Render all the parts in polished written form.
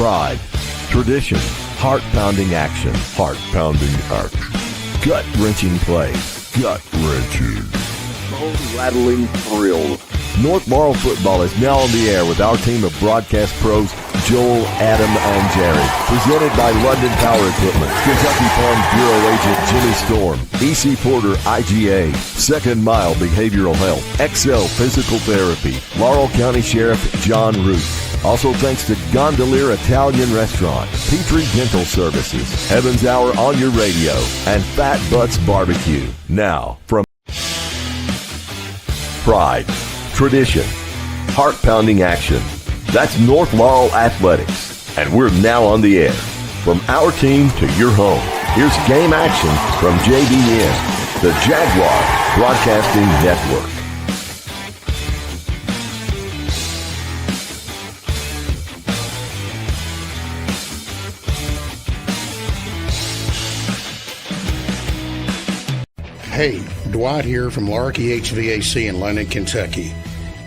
Pride, tradition, heart-pounding action, heart-pounding action, gut-wrenching play, gut-wrenching, bone-rattling thrills. North Laurel football is now on the air with our team of broadcast pros, Joel, Adam, and Jerry. Presented by London Power Equipment, Kentucky Farm Bureau agent Jimmy Storm, EC Porter IGA, Second Mile Behavioral Health, Excel Physical Therapy, Laurel County Sheriff John Root. Also thanks to Gondolier Italian Restaurant, Petrie Dental Services, Heaven's Hour on your radio, and Fat Butts Barbecue. Now, from Pride, tradition, heart-pounding action. That's North Laurel Athletics, and we're now on the air. From our team to your home, here's game action from JBN, the Jaguar Broadcasting Network. Hey, Dwight here from Larky HVAC in London, Kentucky.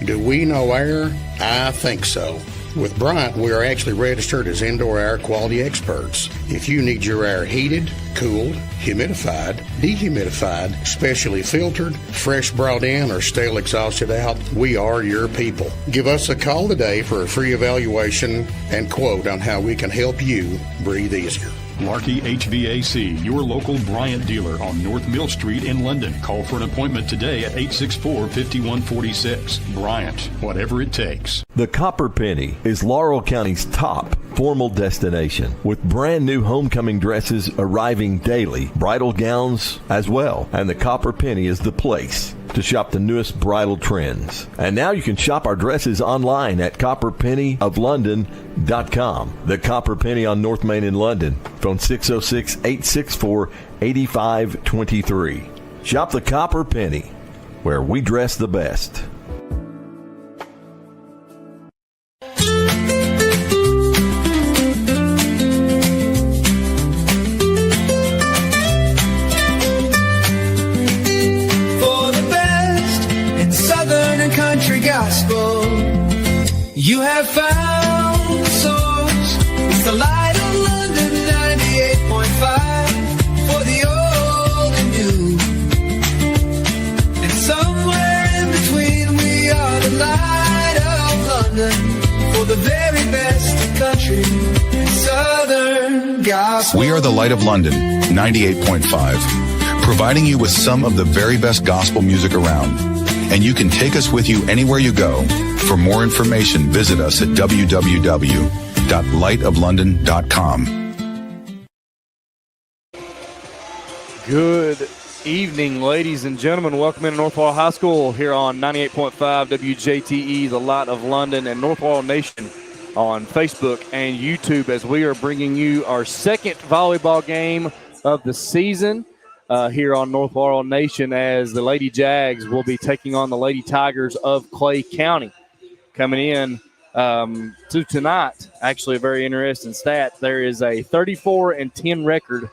Do we know air? I think so. With Bryant, we are actually registered as indoor air quality experts. If you need your air heated, cooled, humidified, dehumidified, specially filtered, fresh brought in, or stale exhausted out, we are your people. Give us a call today for a free evaluation and quote on how we can help you breathe easier. Larky HVAC, your local Bryant dealer on North Mill Street in London. Call for an appointment today at 864-5146. Bryant, whatever it takes. The Copper Penny is Laurel County's top formal destination, with brand new homecoming dresses arriving daily, bridal gowns as well. And the Copper Penny is the place to shop the newest bridal trends. And now you can shop our dresses online at copperpennyoflondon.com. The Copper Penny on North Main in London, phone 606-864-8523. Shop the Copper Penny, where we dress the best. You have found the source. It's the light of London 98.5 for the old and new. And somewhere in between, we are the light of London for the very best of country and southern gospel. We are the light of London 98.5, providing you with some of the very best gospel music around. And you can take us with you anywhere you go. For more information, visit us at www.lightoflondon.com. Good evening, ladies and gentlemen. Welcome into North Laurel High School here on 98.5 WJTE, the Light of London, and North Laurel Nation on Facebook and YouTube, as we are bringing you our second volleyball game of the season. Here on North Laurel Nation, as the Lady Jags will be taking on the Lady Tigers of Clay County. Coming in to tonight, actually a very interesting stat. There is a 34-10 record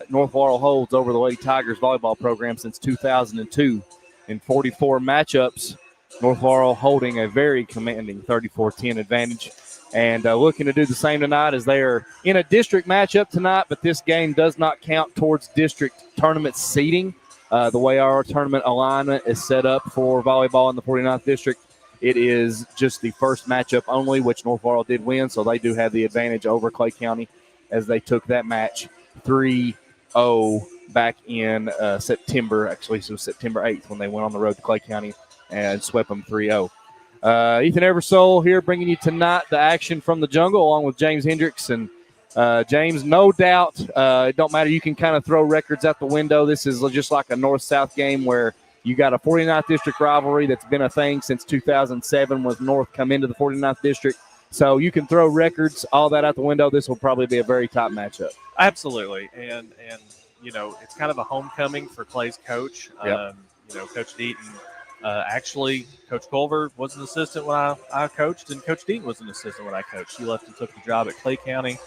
North Laurel holds over the Lady Tigers volleyball program since 2002. In 44 matchups, North Laurel holding a very commanding 34-10 advantage. And looking to do the same tonight, as they are in a district matchup tonight, but this game does not count towards district tournament seeding. The way our tournament alignment is set up for volleyball in the 49th district, it is just the first matchup only, which North Laurel did win, so they do have the advantage over Clay County, as they took that match 3-0 back in September. Actually, so September 8th when they went on the road to Clay County and swept them 3-0. Ethan Eversole here bringing you tonight the action from the jungle, along with James Hendrix. And James, no doubt, it don't matter. You can kind of throw records out the window. This is just like a north-south game where you got a 49th district rivalry that's been a thing since 2007 with North come into the 49th district. So you can throw records, all that out the window. This will probably be a very top matchup. Absolutely. And you know, it's kind of a homecoming for Clay's coach. Yep. You know, Coach Deaton. Actually, Coach Culver was an assistant when I coached, and Coach Deaton was an assistant when I coached. She left and took the job at Clay County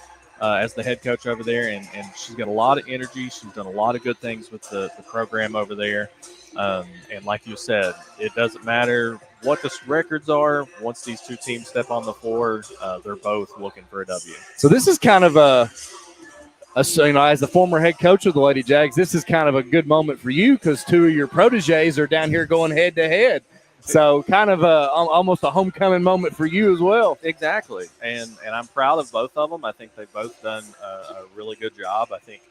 as the head coach over there, and she's got a lot of energy. She's done a lot of good things with the program over there. And like you said, it doesn't matter what the records are. Once these two teams step on the floor, they're both looking for a W. So this is kind of as the former head coach of the Lady Jags, this is kind of a good moment for you because two of your proteges are down here going head to head. So kind of almost a homecoming moment for you as well. Exactly. And I'm proud of both of them. I think they've both done a really good job. I think,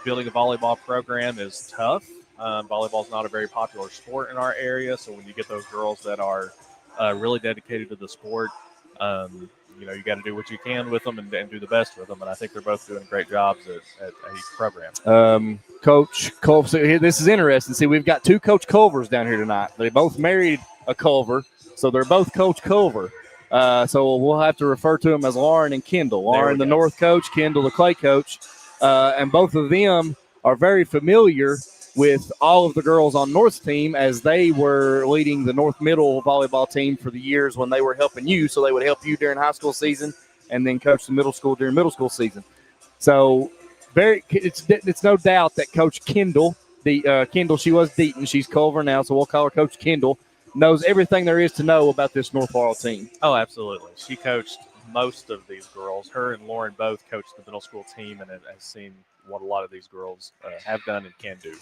building a volleyball program is tough. Volleyball is not a very popular sport in our area. So when you get those girls that are really dedicated to the sport, you got to do what you can with them and do the best with them. And I think they're both doing great jobs at each program. Coach Culver, so this is interesting. See, we've got two Coach Culvers down here tonight. They both married a Culver, so they're both Coach Culver. So we'll have to refer to them as Lauren and Kendall. Lauren, the North coach, Kendall, the Clay coach. And both of them are very familiar with all of the girls on North's team as they were leading the North Middle volleyball team for the years when they were helping you. So they would help you during high school season and then coach the middle school during middle school season. So it's no doubt that Coach Kendall, Kendall, she was Deaton. She's Culver now, so we'll call her Coach Kendall, knows everything there is to know about this North Laurel team. Oh, absolutely. She coached most of these girls. Her and Lauren both coached the middle school team and has seen what a lot of these girls have done and can do.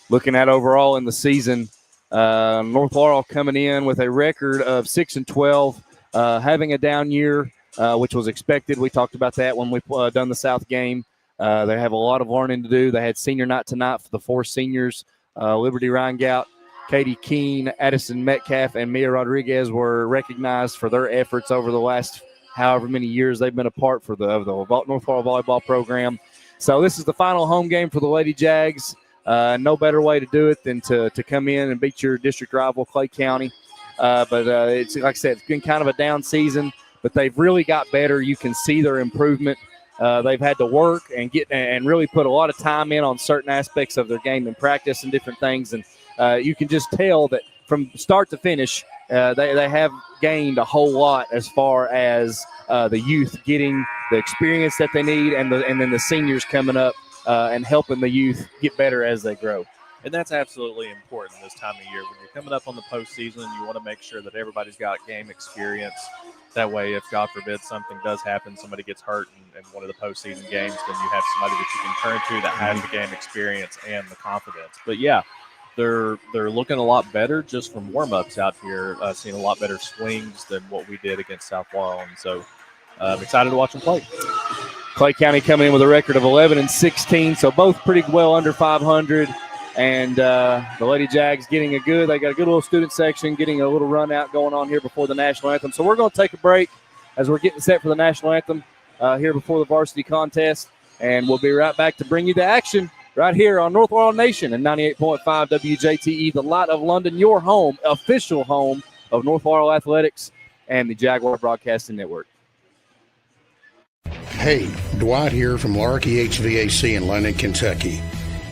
Looking at overall in the season, North Laurel coming in with a record of 6-12, having a down year, which was expected. We talked about that when we done the South game. They have a lot of learning to do. They had senior night tonight for the four seniors. Liberty Reingout, Katie Keene, Addison Metcalf, and Mia Rodriguez were recognized for their efforts over the last however many years they've been a part of the North Laurel volleyball program. So this is the final home game for the Lady Jags. No better way to do it than to come in and beat your district rival, Clay County. But it's like I said, it's been kind of a down season, but they've really got better. You can see their improvement. They've had to work and really put a lot of time in on certain aspects of their game and practice and different things. And you can just tell that from start to finish, they have gained a whole lot as far as the youth getting the experience that they need and then the seniors coming up and helping the youth get better as they grow. And that's absolutely important this time of year. When you're coming up on the postseason, you want to make sure that everybody's got game experience. That way, if God forbid something does happen, somebody gets hurt in one of the postseason games, then you have somebody that you can turn to that has the game experience and the confidence. But yeah, they're looking a lot better just from warm-ups out here, seeing a lot better swings than what we did against South Laurel. And so I'm excited to watch them play. Clay County coming in with a record of 11-16, so both pretty well under 500. And the Lady Jags they got a good little student section, getting a little run out going on here before the national anthem. So we're going to take a break as we're getting set for the national anthem here before the varsity contest. And we'll be right back to bring you the action right here on North Laurel Nation and 98.5 WJTE, the Light of London, your home, official home of North Laurel Athletics and the Jaguar Broadcasting Network. Hey, Dwight here from Larky HVAC in London, Kentucky.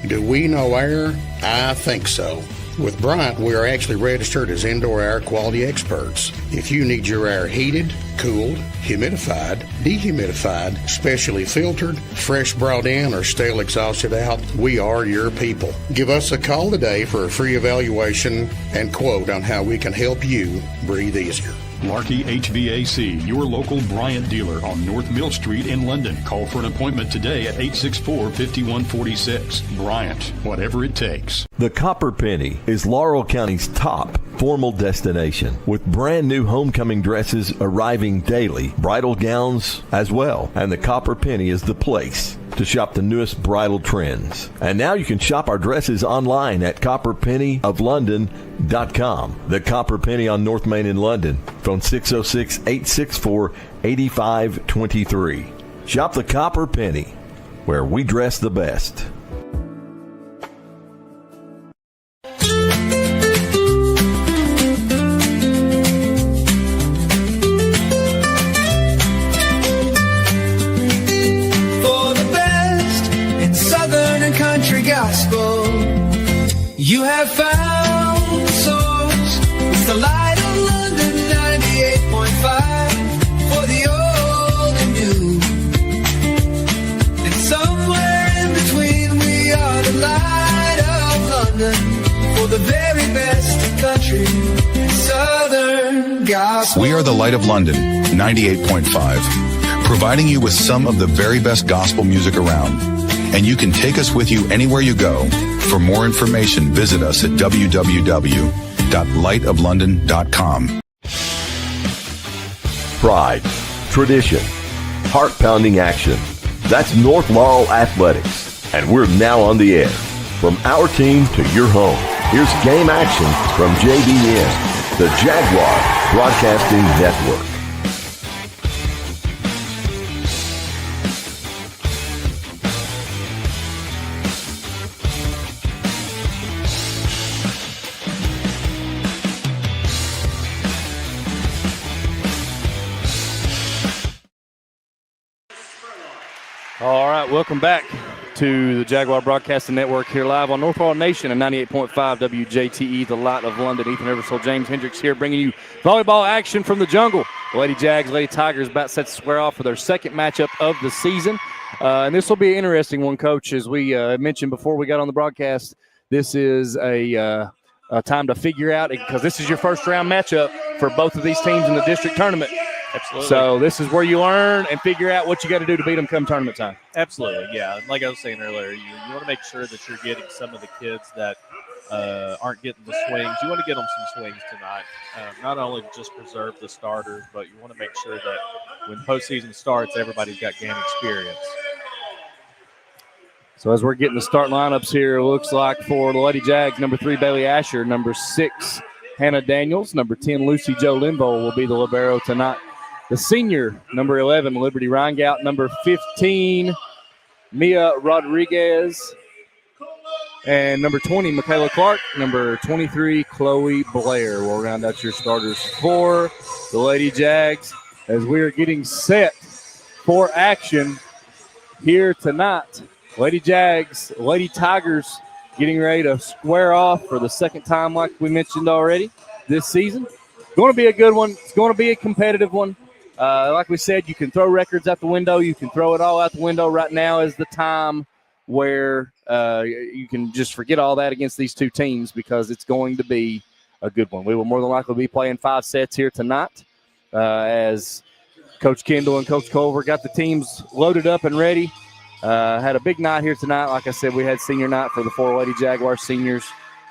Do we know air? I think so. With Bryant, we are actually registered as indoor air quality experts. If you need your air heated, cooled, humidified, dehumidified, specially filtered, fresh brought in, or stale exhausted out, we are your people. Give us a call today for a free evaluation and quote on how we can help you breathe easier. Larky HVAC, your local Bryant dealer on North Mill Street in London. Call for an appointment today at 864-5146. Bryant, whatever it takes. The Copper Penny is Laurel County's top formal destination, with brand new homecoming dresses arriving daily, bridal gowns as well. And the Copper Penny is the place to shop the newest bridal trends. And now you can shop our dresses online at copperpennyoflondon.com. The Copper Penny on North Main in London. Phone 606-864-8523. Shop the Copper Penny, where we dress the best. You have found the source. It's the Light of London 98.5 for the old and new. And somewhere in between country. Southern gospel. We are the Light of London, 98.5, providing you with some of the very best gospel music around. And you can take us with you anywhere you go. For more information, visit us at www.lightoflondon.com. Pride, tradition, heart-pounding action. That's North Laurel Athletics, and we're now on the air. From our team to your home, here's game action from JBN, the Jaguar Broadcasting Network. All right, welcome back to the Jaguar Broadcasting Network here live on North Laurel Nation and 98.5 WJTE, the Light of London. Ethan Eversole, James Hendrix here bringing you volleyball action from the jungle. The Lady Jags, Lady Tigers about set to square off for their second matchup of the season. And this will be an interesting one, Coach. As we mentioned before we got on the broadcast, this is a time to figure out, because this is your first round matchup for both of these teams in the district tournament. Absolutely. So this is where you learn and figure out what you got to do to beat them come tournament time. Absolutely, yeah. Like I was saying earlier, you want to make sure that you're getting some of the kids that aren't getting the swings. You want to get them some swings tonight. Not only just preserve the starters, but you want to make sure that when postseason starts, everybody's got game experience. So as we're getting the start lineups here, it looks like for the Lady Jags, number 3, Bailey Asher, number 6, Hannah Daniels, number 10, Lucy Jo Linville will be the libero tonight. The senior, number 11, Liberty Reingout, number 15, Mia Rodriguez, and number 20, Michaela Clark, number 23, Chloe Blair will round out your starters for the Lady Jags as we are getting set for action here tonight. Lady Jags, Lady Tigers getting ready to square off for the second time, like we mentioned already, this season. Going to be a good one. It's going to be a competitive one. Like we said, you can throw records out the window. You can throw it all out the window. Right now is the time where you can just forget all that against these two teams because it's going to be a good one. We will more than likely be playing 5 sets here tonight as Coach Kendall and Coach Culver got the teams loaded up and ready. Had a big night here tonight. Like I said, we had senior night for the 4 Lady Jaguar seniors.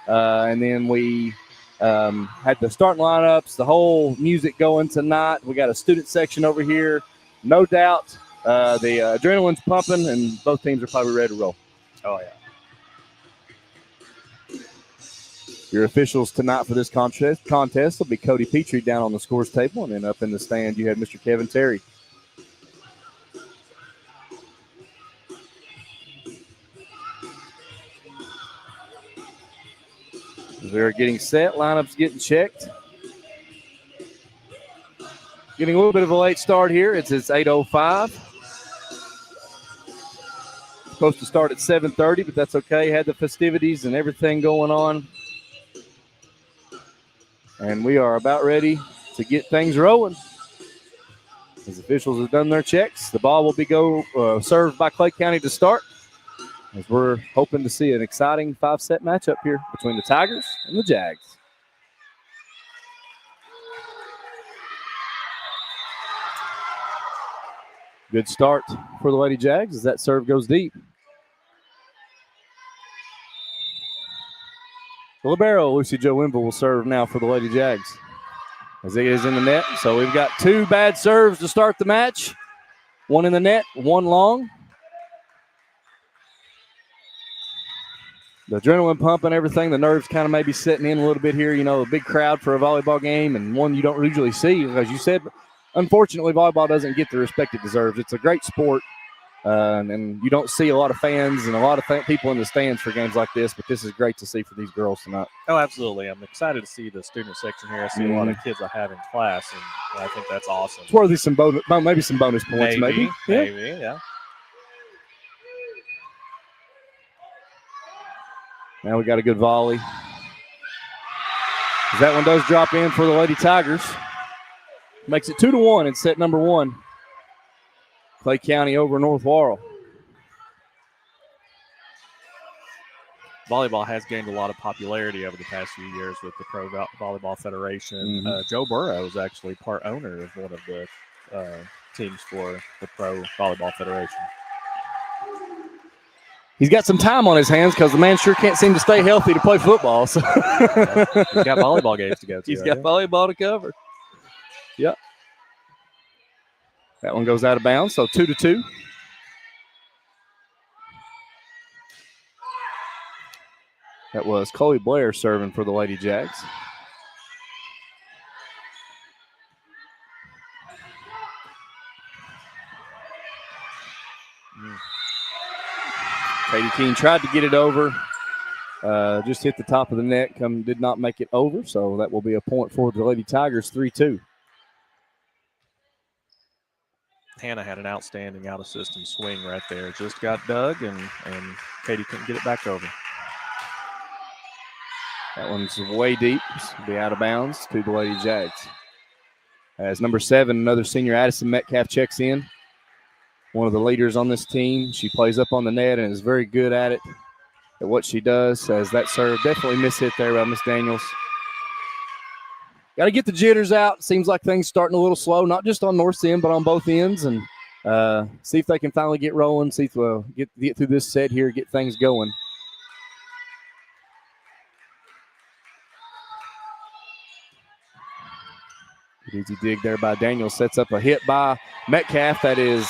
And then we had the starting lineups, the whole music going tonight. We got a student section over here. No doubt the adrenaline's pumping, and both teams are probably ready to roll. Oh, yeah. Your officials tonight for this contest will be Cody Petrie down on the scores table, and then up in the stand you have Mr. Kevin Terry. They're getting set. Lineups getting checked. Getting a little bit of a late start here. It's 8:05. Supposed to start at 7:30, but that's okay. Had the festivities and everything going on. And we are about ready to get things rolling. As officials have done their checks, the ball will be served by Clay County to start. As we're hoping to see an exciting 5-set matchup here between the Tigers and the Jags. Good start for the Lady Jags as that serve goes deep. The libero, Lucy Jo Wimble, will serve now for the Lady Jags as it is in the net. So we've got 2 bad serves to start the match. 1 in the net, 1 long. The adrenaline pumping, everything, the nerves kind of maybe setting in a little bit here. You know, a big crowd for a volleyball game and one you don't usually see. As you said, unfortunately, volleyball doesn't get the respect it deserves. It's a great sport, and you don't see a lot of fans and a lot of people in the stands for games like this, but this is great to see for these girls tonight. Oh, absolutely. I'm excited to see the student section here. I see a lot of kids I have in class, and I think that's awesome. It's worthy some bonus, maybe some bonus points, maybe. Yeah. Now we got a good volley. As that one does drop in for the Lady Tigers. Makes it 2-1 in set number 1. Clay County over North Laurel. volleyball has gained a lot of popularity over the past few years with the Pro Volleyball Federation. Mhm. Joe Burrow is actually part owner of one of the teams for the Pro Volleyball Federation. He's got some time on his hands because the man sure can't seem to stay healthy to play football. So He's got volleyball games to go to. He's got volleyball to cover. Yep. That one goes out of bounds, so 2-2. That was Chloe Blair serving for the Lady Jags. Katie Keene tried to get it over. Just hit the top of the net, did not make it over, so that will be a point for the Lady Tigers, 3-2. Hannah had an outstanding out-of-system swing right there. Just got dug, and Katie couldn't get it back over. That one's way deep. It'll be out of bounds to the Lady Jags. As number 7, another senior, Addison Metcalf, checks in. One of the leaders on this team. She plays up on the net and is very good at it, at what she does. As that serve definitely mishit there by Miss Daniels. Got to get the jitters out. Seems like things starting a little slow, not just on North's end, but on both ends, and see if they can finally get rolling, see if we'll get through this set here, get things going. Easy dig there by Daniels. Sets up a hit by Metcalf that is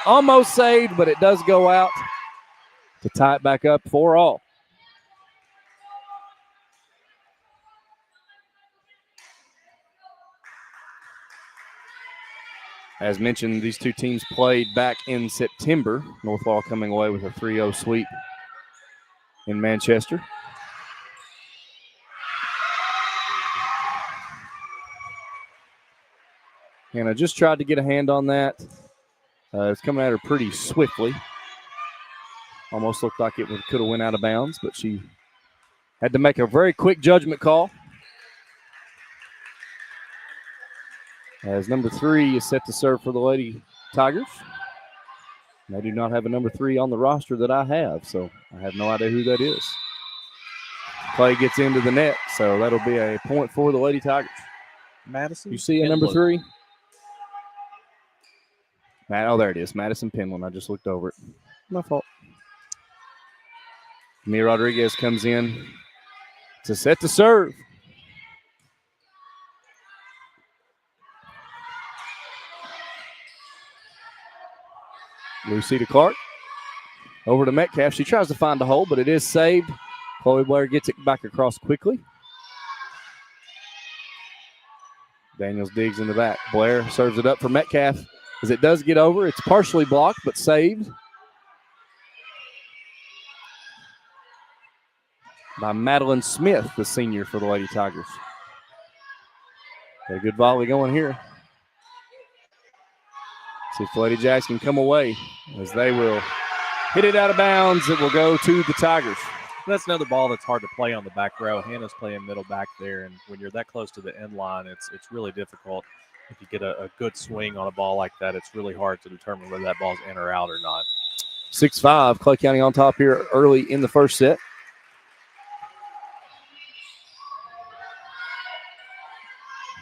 almost saved, but it does go out to tie it back up for all. As mentioned, these two teams played back in September. Northwall coming away with a 3-0 sweep in Manchester. And I just tried to get a hand on that. It's coming at her pretty swiftly. Almost looked like it could have went out of bounds, but she had to make a very quick judgment call. As number 3 is set to serve for the Lady Tigers. They do not have a number 3 on the roster that I have, so I have no idea who that is. Play gets into the net, so that'll be a point for the Lady Tigers. Madison? You see a number 3? Oh, there it is. Madison Penland. I just looked over it. My fault. Mia Rodriguez comes in to set to serve. Lucita Clark over to Metcalf. She tries to find a hole, but it is saved. Chloe Blair gets it back across quickly. Daniels digs in the back. Blair serves it up for Metcalf. As it does get over, it's partially blocked, but saved by Madeline Smith, the senior for the Lady Tigers. Got a good volley going here. See if the Lady Jacks can come away, as they will hit it out of bounds. It will go to the Tigers. That's another ball that's hard to play on the back row. Hannah's playing middle back there, and when you're that close to the end line, it's really difficult. If you get a good swing on a ball like that, it's really hard to determine whether that ball's in or out or not. 6-5, Clay County on top here early in the first set.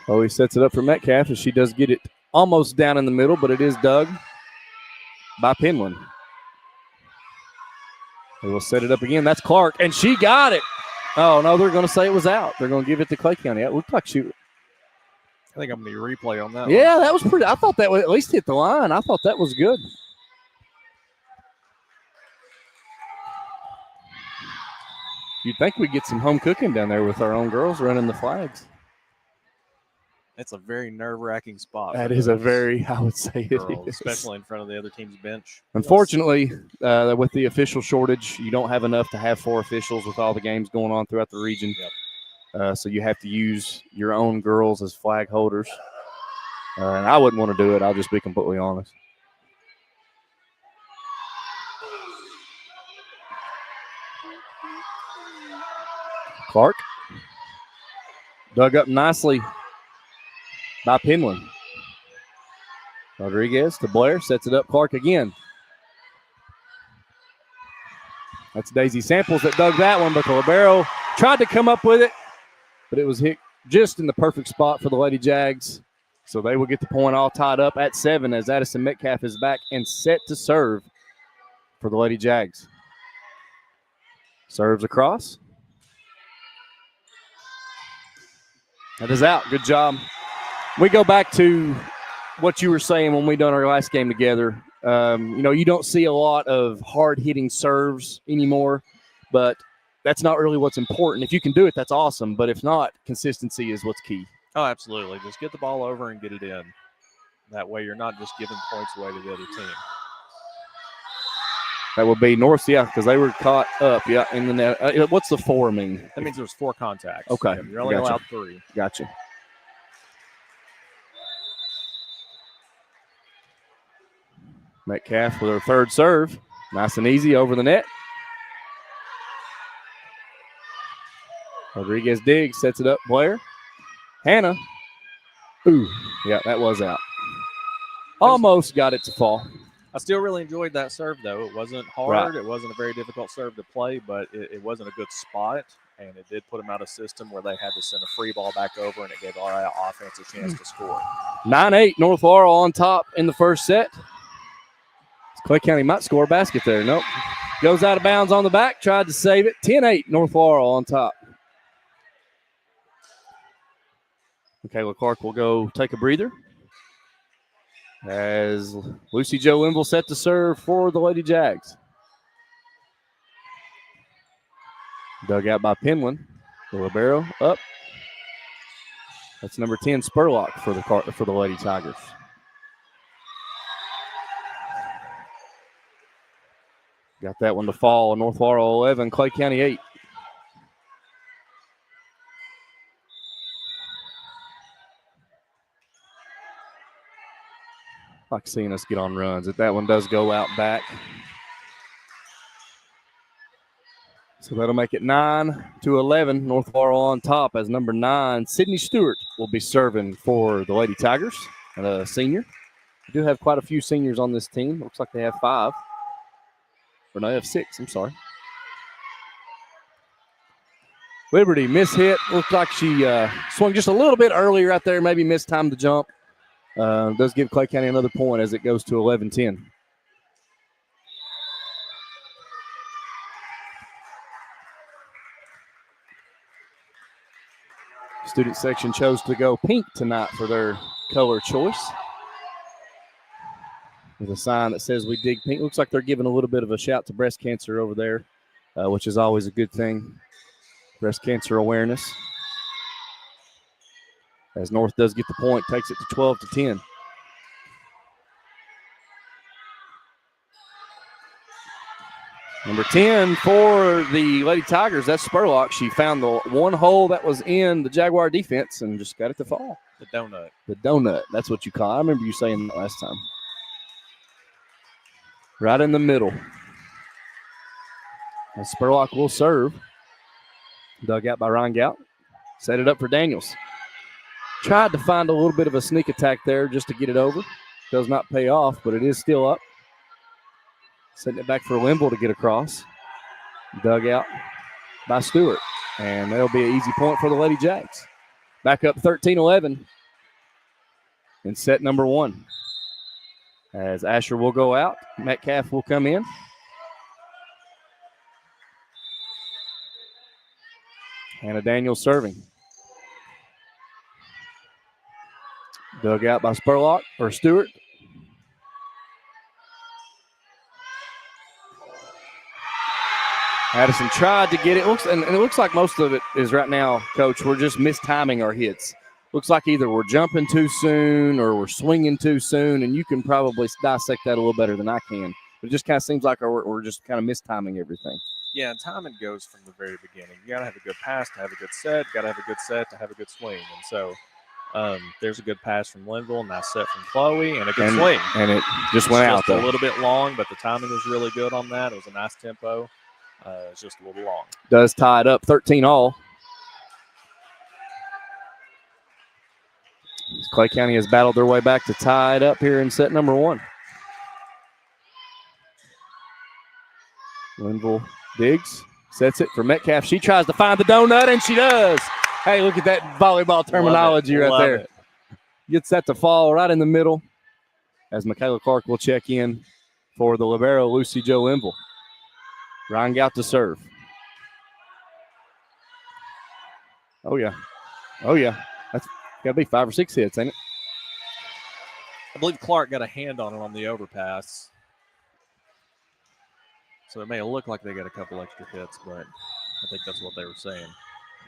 Chloe sets it up for Metcalf, and she does get it almost down in the middle, but it is dug by Penland. They will set it up again. That's Clark, and she got it. Oh, no, they're going to say it was out. They're going to give it to Clay County. It looked like she... I think I'm going to replay on that one. Yeah, that was pretty. I thought that would at least hit the line. I thought that was good. You'd think we'd get some home cooking down there with our own girls running the flags. It's a very nerve-wracking spot. That is a very, I would say girls, it is. especially in front of the other team's bench. Unfortunately, with the official shortage, you don't have enough to have 4 officials with all the games going on throughout the region. Yep. So you have to use your own girls as flag holders. And I wouldn't want to do it. I'll just be completely honest. Clark. Dug up nicely by Penland. Rodriguez to Blair. Sets it up. Clark again. That's Daisy Samples that dug that one, but the libero tried to come up with it, but it was hit just in the perfect spot for the Lady Jags. So they will get the point, all tied up at 7 as Addison Metcalf is back and set to serve for the Lady Jags. Serves across. That is out. Good job. We go back to what you were saying when we done our last game together. You don't see a lot of hard-hitting serves anymore, but that's not really what's important. If you can do it, that's awesome. But if not, consistency is what's key. Oh, absolutely. Just get the ball over and get it in. That way you're not just giving points away to the other team. That would be North, yeah, because they were caught up, yeah, in the net. What's the 4 mean? That means there's 4 contacts. Okay. Yeah, you're only allowed 3. Gotcha. Metcalf with her third serve. Nice and easy over the net. Rodriguez digs, sets it up. Blair. Hannah. Ooh, yeah, that was out. Almost got it to fall. I still really enjoyed that serve, though. It wasn't hard. It wasn't a very difficult serve to play, but it wasn't a good spot, and it did put them out of system where they had to send a free ball back over, and it gave our offense a chance to score. 9-8, North Laurel on top in the first set. Clay County might score a basket there. Nope. Goes out of bounds on the back, tried to save it. 10-8, North Laurel on top. Michaela Clark will go take a breather as Lucy Jo Linville set to serve for the Lady Jags. Dug out by Penland. The libero up. That's number 10, Spurlock for the Lady Tigers. Got that one to fall. North Laurel 11, Clay County 8. Like seeing us get on runs. If that one does go out back. So that'll make it 9-11. North Laurel on top as number 9, Sydney Stewart, will be serving for the Lady Tigers, a senior. We do have quite a few seniors on this team. Looks like they have 5. Or no, they have 6. I'm sorry. Liberty mishit. Looked like she swung just a little bit earlier right there. Maybe mistimed the jump. Does give Clay County another point as it goes to 11-10. Student section chose to go pink tonight for their color choice. With a sign that says "We dig pink." Looks like they're giving a little bit of a shout to breast cancer over there, which is always a good thing. Breast cancer awareness. As North does get the point, takes it to 12-10. Number 10 for the Lady Tigers, that's Spurlock. She found the one hole that was in the Jaguar defense and just got it to fall. The donut. The donut, that's what you call it. I remember you saying that last time. Right in the middle. And Spurlock will serve. Dug out by Ryan Gout. Set it up for Daniels. Tried to find a little bit of a sneak attack there just to get it over. Does not pay off, but it is still up. Setting it back for Wimble to get across. Dug out by Stewart. And that'll be an easy point for the Lady Jags. Back up 13-11 in set number 1. As Asher will go out, Metcalf will come in. Hannah Daniels serving. Dug out by Spurlock or Stewart. Addison tried to get it. It looks like most of it is right now, Coach, we're just mistiming our hits. Looks like either we're jumping too soon or we're swinging too soon, and you can probably dissect that a little better than I can. But it just kind of seems like we're just kind of mistiming everything. Yeah, and timing goes from the very beginning. You got to have a good pass to have a good set. Got to have a good set to have a good swing. And so there's a good pass from Linville, nice set from Chloe, and a good swing. And it just went out, a little bit long, but the timing was really good on that. It was a nice tempo. It's just a little long. Does tie it up 13-all. Clay County has battled their way back to tie it up here in set number 1. Linville digs, sets it for Metcalf. She tries to find the donut, and she does. Hey, look at that volleyball terminology right there. It. Gets that to fall right in the middle as Michaela Clark will check in for the libero, Lucy Jo Linville. Ryan Gout to serve. Oh, yeah. That's got to be 5 or 6 hits, ain't it? I believe Clark got a hand on it on the overpass. So it may look like they got a couple extra hits, but I think that's what they were saying.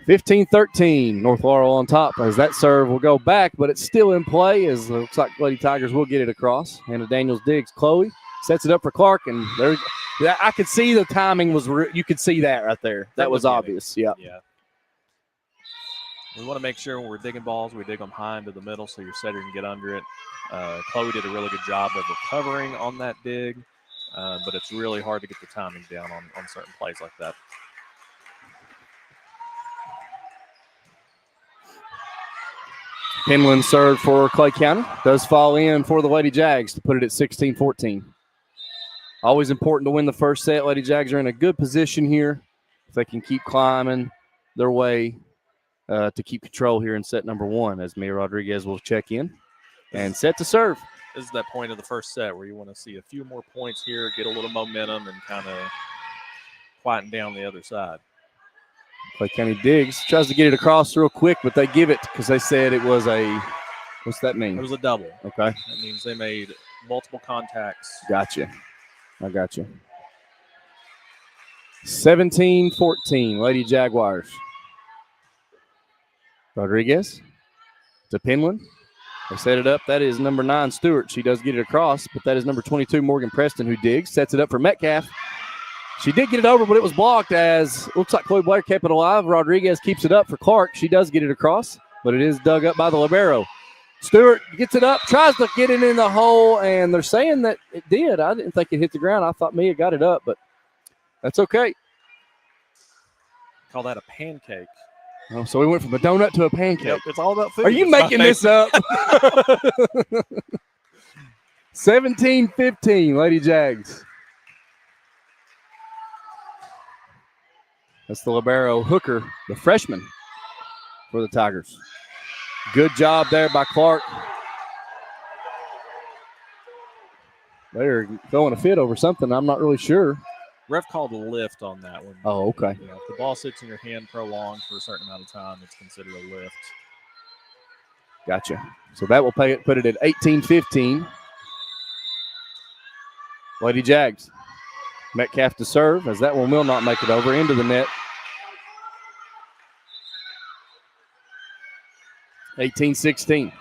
15-13, North Laurel on top as that serve will go back, but it's still in play as it looks like Lady Tigers will get it across. Hannah Daniels digs. Chloe sets it up for Clark, and there I could see the timing was you could see that right there. That was obvious. Yeah. We want to make sure when we're digging balls, we dig them high into the middle so your setter can get under it. Chloe did a really good job of recovering on that dig, but it's really hard to get the timing down on certain plays like that. Penland served for Clay County. Does fall in for the Lady Jags to put it at 16-14. Always important to win the first set. Lady Jags are in a good position here if they can keep climbing their way to keep control here in set number 1 as Mia Rodriguez will check in and set to serve. This is that point of the first set where you want to see a few more points here, get a little momentum, and kind of quieten down the other side. Clay County digs, tries to get it across real quick, but they give it because they said it was a, what's that mean? It was a double. Okay. That means they made multiple contacts. Gotcha. I got you. 17-14, Lady Jaguars. Rodriguez to Penland. They set it up. That is number 9, Stewart. She does get it across, but that is number 22, Morgan Preston, who digs. Sets it up for Metcalf. She did get it over, but it was blocked as looks like Chloe Blair kept it alive. Rodriguez keeps it up for Clark. She does get it across, but it is dug up by the libero. Stewart gets it up, tries to get it in the hole, and they're saying that it did. I didn't think it hit the ground. I thought Mia got it up, but that's okay. Call that a pancake. Oh, so we went from a donut to a pancake. Yep, it's all about food. Are you making this up? 17-15, Lady Jags. That's the libero Hooker, the freshman for the Tigers. Good job there by Clark. They're throwing a fit over something. I'm not really sure. Ref called a lift on that one. Oh, okay. Yeah, if the ball sits in your hand prolonged for a certain amount of time, it's considered a lift. Gotcha. So that will put it at 18-15. Lady Jags. Metcalf to serve as that one will not make it over into the net. 18-16.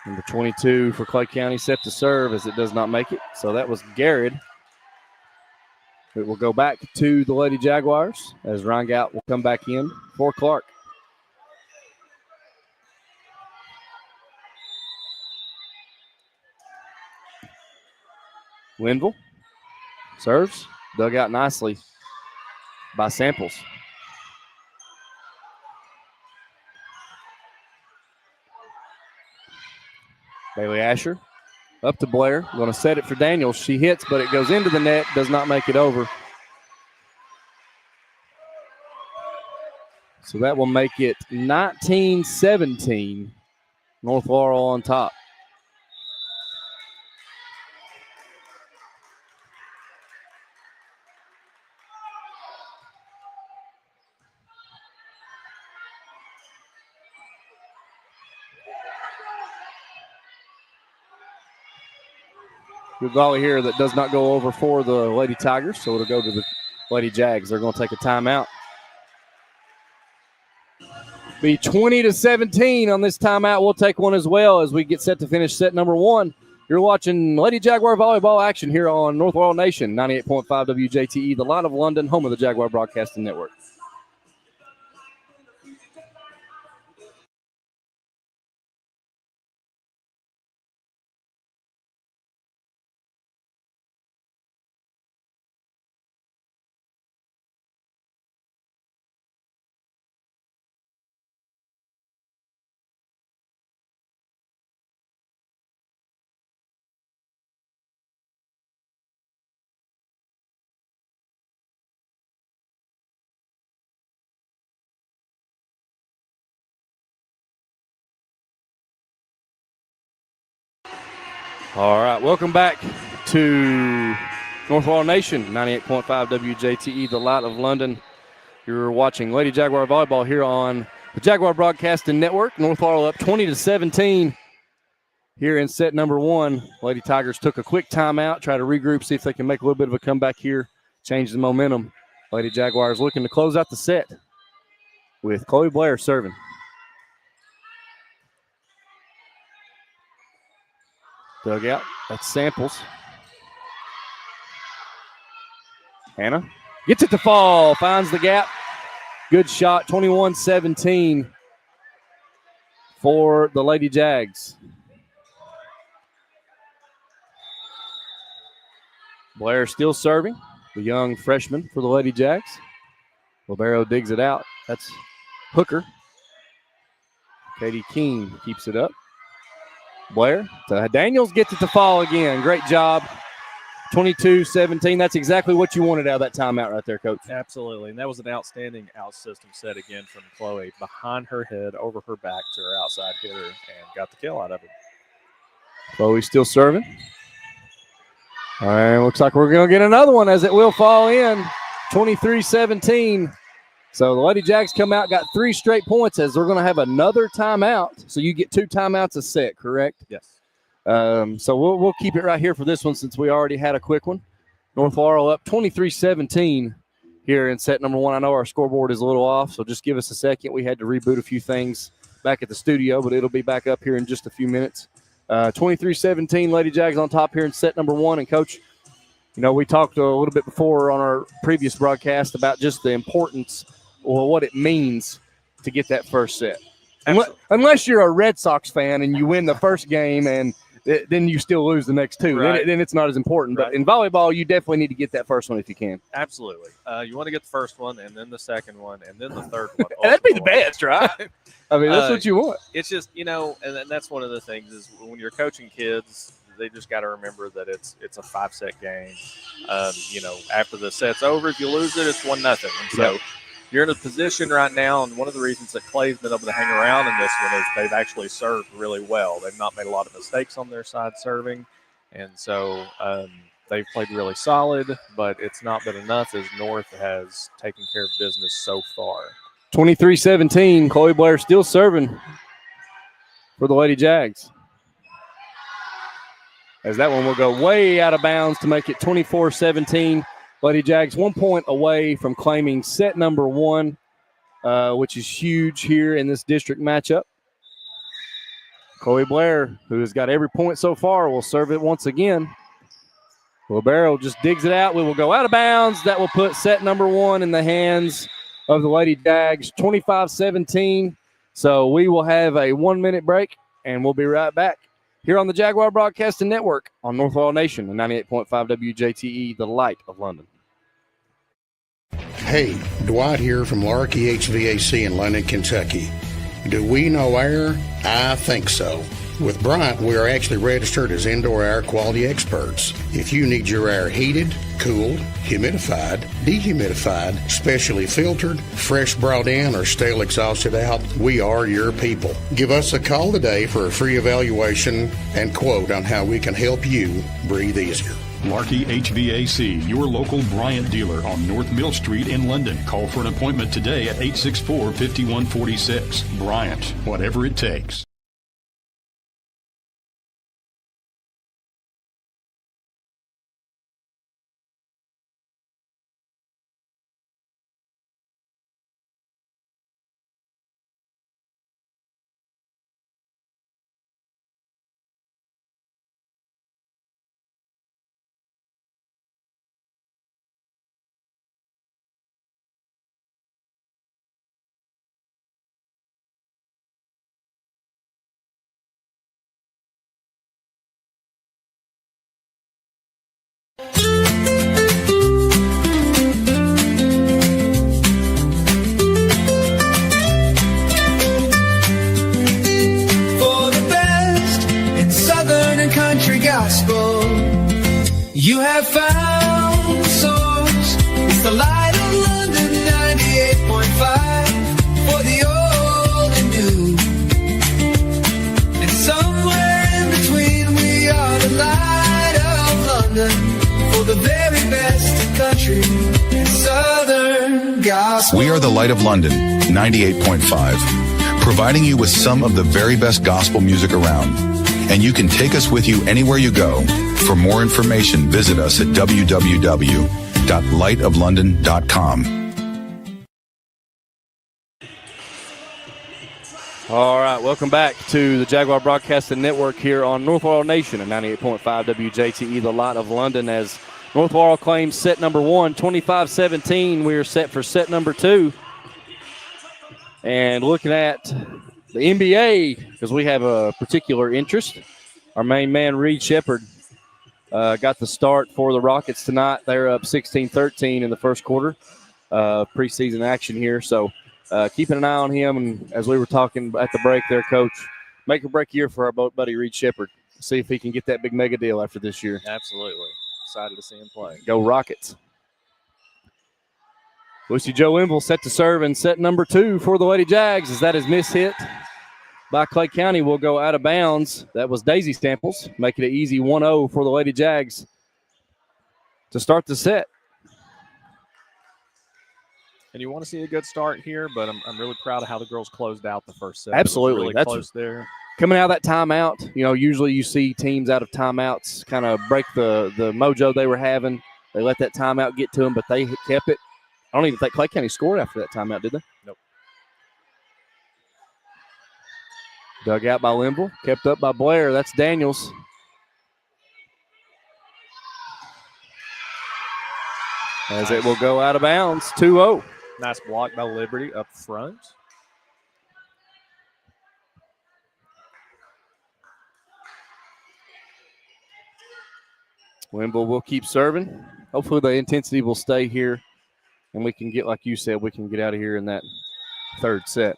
Number 22 for Clay County set to serve as it does not make it. So that was Garrett. It will go back to the Lady Jaguars as Ryan Gout will come back in for Clark. Linville serves, dug out nicely by Samples. Bailey Asher up to Blair, going to set it for Daniels. She hits, but it goes into the net, does not make it over. So that will make it 19-17, North Laurel on top. Good volley here that does not go over for the Lady Tigers, so it'll go to the Lady Jags. They're going to take a timeout. Be 20-17 on this timeout. We'll take one as well as we get set to finish set number 1. You're watching Lady Jaguar volleyball action here on North Laurel Nation, 98.5 WJTE, the Light of London, home of the Jaguar Broadcasting Network. All right, welcome back to North Laurel Nation, 98.5 WJTE, the Light of London. You're watching Lady Jaguar Volleyball here on the Jaguar Broadcasting Network. North Laurel up 20-17 here in set number 1. Lady Tigers took a quick timeout, try to regroup, see if they can make a little bit of a comeback here, change the momentum. Lady Jaguars looking to close out the set with Chloe Blair serving. Dugout, that's Samples. Hannah gets it to fall, finds the gap. Good shot, 21-17 for the Lady Jags. Blair still serving, the young freshman for the Lady Jags. Libero digs it out. That's Hooker. Katie Keene keeps it up. Blair to Daniels, gets it to fall again. Great job. 22-17. That's exactly what you wanted out of that timeout right there, Coach. Absolutely. And that was an outstanding out-system set again from Chloe. Behind her head, over her back to her outside hitter, and got the kill out of it. Chloe still serving. All right, looks like we're going to get another one as it will fall in. 23-17. So the Lady Jags come out, got 3 straight points as they're going to have another timeout. So you get 2 timeouts a set, correct? Yes. So we'll keep it right here for this one since we already had a quick one. North Laurel up 23-17 here in set number 1. I know our scoreboard is a little off, so just give us a second. We had to reboot a few things back at the studio, but it'll be back up here in just a few minutes. 23-17, Lady Jags on top here in set number 1. And, Coach, you know, we talked a little bit before on our previous broadcast about just the importance or what it means to get that first set. Unless you're a Red Sox fan and you win the first game and then you still lose the next 2. Right. Then it's not as important. Right. But in volleyball, you definitely need to get that first one if you can. Absolutely. You want to get the first one, and then the second one, and then the third one. That'd be the best, right? I mean, that's what you want. It's just, you know, and that's one of the things is when you're coaching kids, they just got to remember that it's a 5-set game. You know, after the set's over, if you lose it, it's 1-0. And so you're in a position right now, and one of the reasons that Clay's been able to hang around in this one is they've actually served really well. They've not made a lot of mistakes on their side serving, and so they've played really solid, but it's not been enough as North has taken care of business so far. 23-17, Chloe Blair still serving for the Lady Jags. As that one will go way out of bounds to make it 24-17. Lady Jags 1 point away from claiming set number 1, which is huge here in this district matchup. Chloe Blair, who has got every point so far, will serve it once again. Libero just digs it out. We will go out of bounds. That will put set number 1 in the hands of the Lady Jags, 25-17. So we will have a 1-minute break, and we'll be right back here on the Jaguar Broadcasting Network on North Laurel Nation and 98.5 WJTE, the Light of London. Hey, Dwight here from Larky HVAC in London, Kentucky. Do we know air? I think so. With Bryant, we are actually registered as indoor air quality experts. If you need your air heated, cooled, humidified, dehumidified, specially filtered, fresh brought in, or stale exhausted out, we are your people. Give us a call today for a free evaluation and quote on how we can help you breathe easier. Larky HVAC, your local Bryant dealer on North Mill Street in London. Call for an appointment today at 864-5146. Bryant, whatever it takes. You have found source. It's the Light of London 98.5 for the old and new. And somewhere in between we are the light. We are the Light of London, 98.5, providing you with some of the very best gospel music around. And you can take us with you anywhere you go. For more information, visit us at www.lightoflondon.com. All right, welcome back to the Jaguar Broadcasting Network here on North Laurel Nation at 98.5 WJTE, the Light of London, as North Laurel claims set number 1, 25-17. We are set for set number 2. And looking at the NBA, because we have a particular interest, our main man, Reed Shepherd, got the start for the Rockets tonight. They're up 16-13 in the first quarter, preseason action here. So keeping an eye on him. And as we were talking at the break there, Coach, make or break year for our buddy Reed Shepherd. See if he can get that big mega deal after this year. Absolutely. Excited to see him play. Go Rockets. Lucy Joe Wimble set to serve in set number 2 for the Lady Jags, as that is mishit by Clay County. Will go out of bounds. That was Daisy Stamples, making it easy 1-0 for the Lady Jags to start the set. And you want to see a good start here, but I'm really proud of how the girls closed out the first set. Absolutely. Really That's close there. Coming out of that timeout, usually you see teams out of timeouts kind of break the mojo they were having. They let that timeout get to them, but they kept it. I don't even think Clay County scored after that timeout, did they? Nope. Dug out by Limble, kept up by Blair. That's Daniels. As it will go out of bounds, 2-0. Nice block by Liberty up front. Wimble will keep serving. Hopefully the intensity will stay here, and we can get, like you said, we can get out of here in that third set.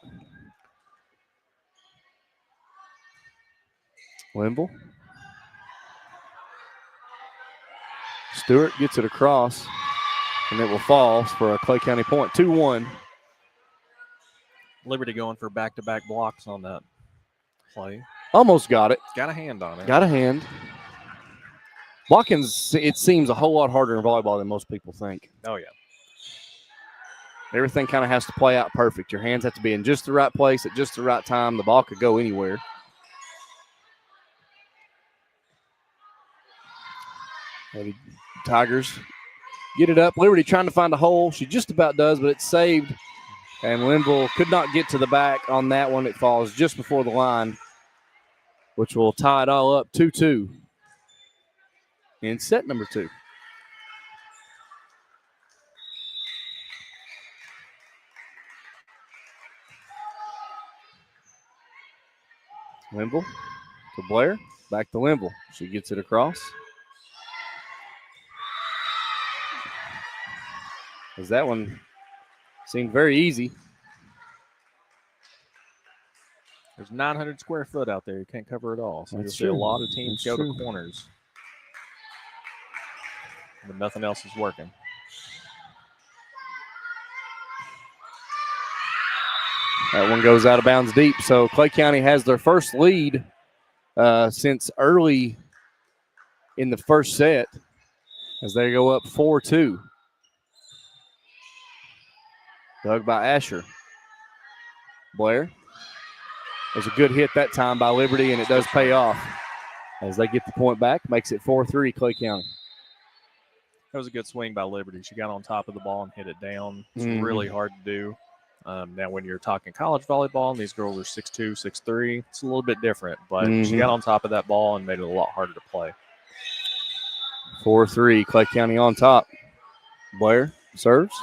Wimble. Stewart gets it across, and it will fall for a Clay County point, 2-1. Liberty going for back-to-back blocks on that play. Almost got it. Got a hand on it. Got a hand. Blocking, it seems a whole lot harder in volleyball than most people think. Oh, yeah. Everything kind of has to play out perfect. Your hands have to be in just the right place at just the right time. The ball could go anywhere. Maybe Tigers get it up. Liberty trying to find a hole. She just about does, but it's saved. And Linville could not get to the back on that one. It falls just before the line, which will tie it all up 2-2 in set number 2. Linville to Blair. Back to Linville. She gets it across. As that one seemed very easy. There's 900 square foot out there. You can't cover it all. So you'll see a lot of teams go to corners. But nothing else is working. That one goes out of bounds deep. So Clay County has their first lead since early in the first set as they go up 4-2. Dug by Asher. Blair. There's a good hit that time by Liberty, and it does pay off as they get the point back. Makes it 4-3 Clay County. That was a good swing by Liberty. She got on top of the ball and hit it down. It's really hard to do. Now, when you're talking college volleyball and these girls are 6'2", 6'3", it's a little bit different. But she got on top of that ball and made it a lot harder to play. 4-3, Clay County on top. Blair serves.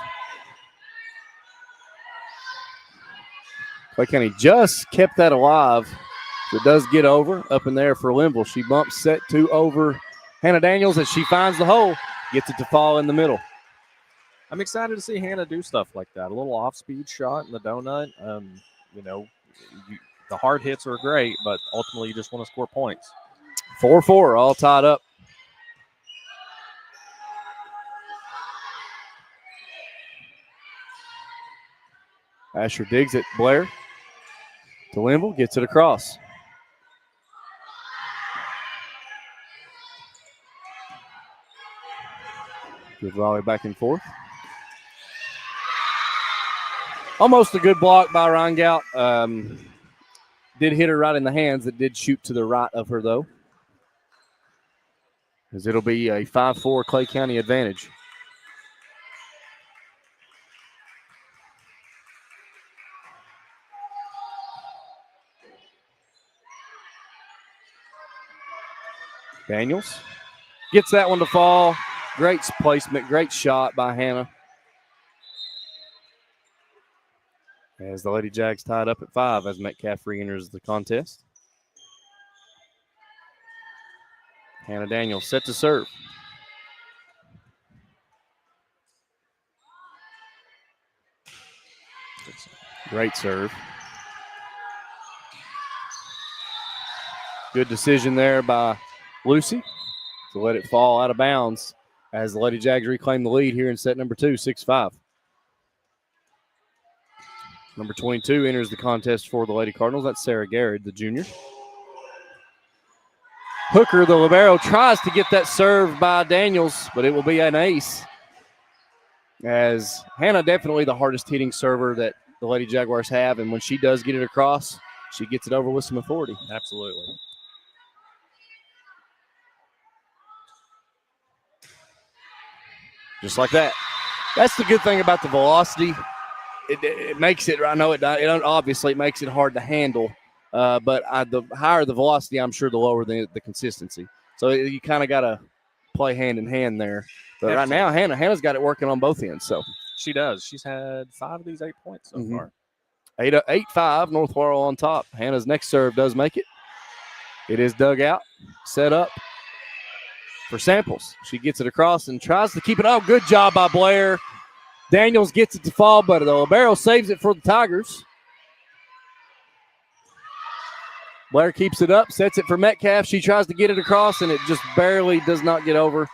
Clay County just kept that alive. It does get over up in there for Linville. She bumps set 2 over Hannah Daniels as she finds the hole, gets it to fall in the middle. I'm excited to see Hannah do stuff like that. A little off-speed shot in the donut. The hard hits are great, but ultimately you just want to score points. 4-4, all tied up. Asher digs it. Blair to Linville, gets it across. Good volley back and forth. Almost a good block by Reingout. Did hit her right in the hands. It did shoot to the right of her, though. As it'll be a 5-4 Clay County advantage. Daniels gets that one to fall. Great placement, great shot by Hannah. As the Lady Jags tied up at 5 as Metcalf re-enters the contest. Hannah Daniels set to serve. Great serve. Good decision there by Lucy to let it fall out of bounds as the Lady Jags reclaim the lead here in set number 2, 6-5. Number 22 enters the contest for the Lady Cardinals. That's Sarah Garrett, the junior. Hooker, the libero, tries to get that serve by Daniels, but it will be an ace. As Hannah, definitely the hardest hitting server that the Lady Jaguars have, and when she does get it across, she gets it over with some authority. Absolutely. Just like that. That's the good thing about the velocity. It makes it, I know it obviously it makes it hard to handle, but the higher the velocity, I'm sure the lower the consistency. So you kind of got to play hand in hand there. But right now, Hannah's got it working on both ends. So she does. She's had 5 of these 8 points so far. 8-5, North Laurel on top. Hannah's next serve does make it. It is dug out, set up for Samples. She gets it across and tries to keep it up. Good job by Blair. Daniels gets it to fall, but the libero saves it for the Tigers. Blair keeps it up, sets it for Metcalf. She tries to get it across, and it just barely does not get over.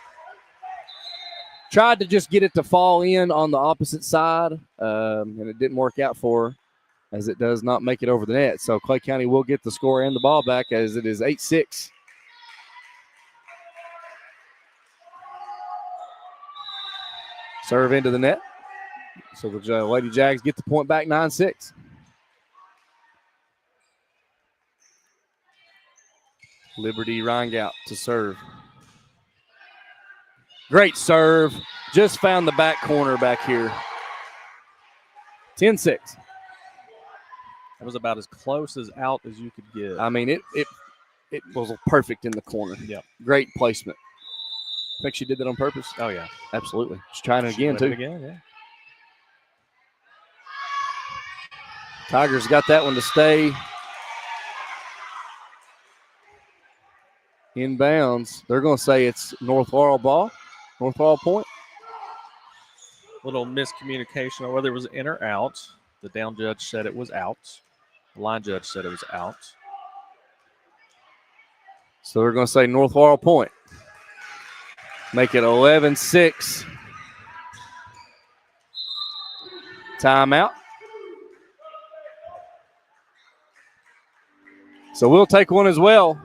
Tried to just get it to fall in on the opposite side, and it didn't work out for her as it does not make it over the net. So Clay County will get the score and the ball back as it is 8-6. Serve into the net. So the Lady Jags get the point back 9-6. Liberty Reingout to serve. Great serve. Just found the back corner back here. 10-6. That was about as close as out as you could get. I mean, it was perfect in the corner. Yep. Great placement. I think she did that on purpose. Oh, yeah. Absolutely. She's trying it again, too. Yeah. Tigers got that one to stay inbounds. They're going to say it's North Laurel ball, North Laurel point. Little miscommunication on whether it was in or out. The down judge said it was out. The line judge said it was out. So they're going to say North Laurel point. Make it 11-6. Timeout. So we'll take one as well,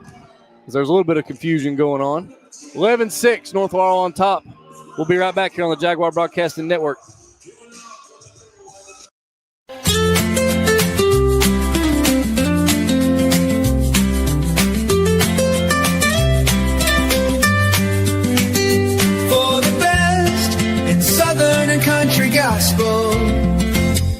because there's a little bit of confusion going on. 11-6, North Laurel on top. We'll be right back here on the Jaguar Broadcasting Network. Gospel,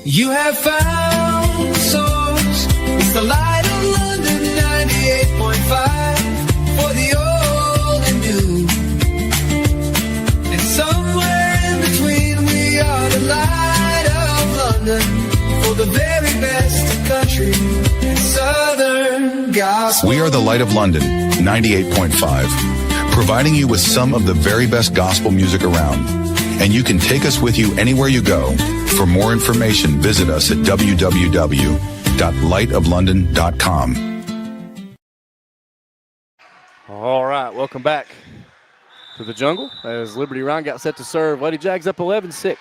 you have found source. It's the light of London 98.5 for the old and new. And somewhere in between, we are the light of London for the very best country and southern gospel. We are the Light of London 98.5, providing you with some of the very best gospel music around. And you can take us with you anywhere you go. For more information, visit us at www.lightoflondon.com. All right, welcome back to the jungle as Liberty Ryan got set to serve. Lady Jags up 11-6.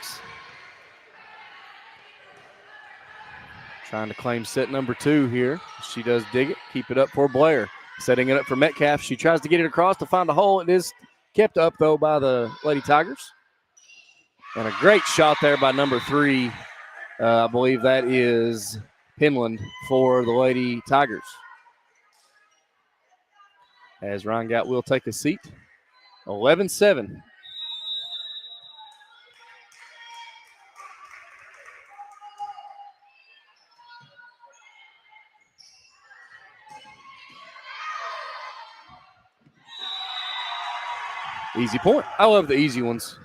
Trying to claim set number 2 here. She does dig it, keep it up for Blair. Setting it up for Metcalf. She tries to get it across to find a hole. It is kept up, though, by the Lady Tigers. And a great shot there by number 3 I believe that is Penland for the Lady Tigers. As Ryan Gatt will take a seat. 11-7. Easy point. I love the easy ones.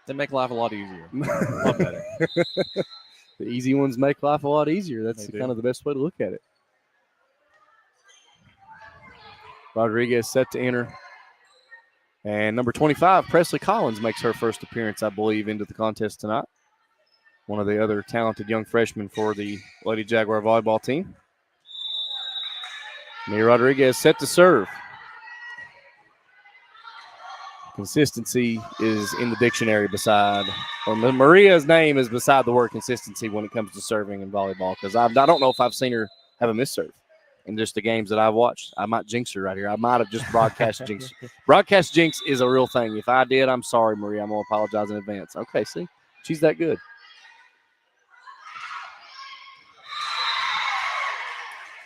They make life a lot easier. A lot better. The easy ones make life a lot easier. That's They kind do. of the best way to look at it. Rodriguez set to enter. And number 25, Presley Collins, makes her first appearance, I believe, into the contest tonight. One of the other talented young freshmen for the Lady Jaguar volleyball team. Mia Rodriguez set to serve. Consistency is in the dictionary Maria's name is beside the word consistency when it comes to serving in volleyball, because I don't know if I've seen her have a misserve in just the games that I've watched. I might jinx her right here. I might have just broadcast jinx. Broadcast jinx is a real thing. If I did, I'm sorry, Maria. I'm going to apologize in advance. Okay, see? She's that good.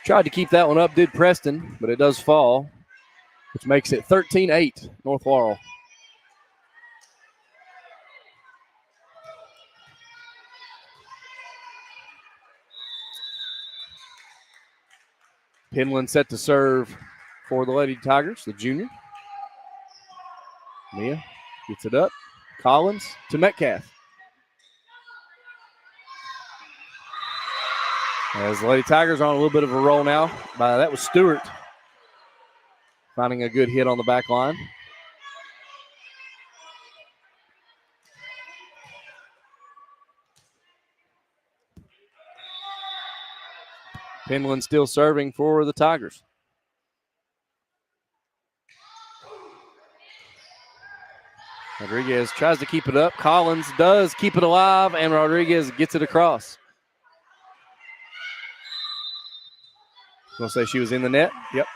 Tried to keep that one up, did Preston, but it does fall, which makes it 13-8, North Laurel. Penland set to serve for the Lady Tigers, the junior. Mia gets it up. Collins to Metcalf. As the Lady Tigers are on a little bit of a roll now. That was Stewart finding a good hit on the back line. Penland still serving for the Tigers. Rodriguez tries to keep it up. Collins does keep it alive, and Rodriguez gets it across. Gonna say she was in the net? Yep.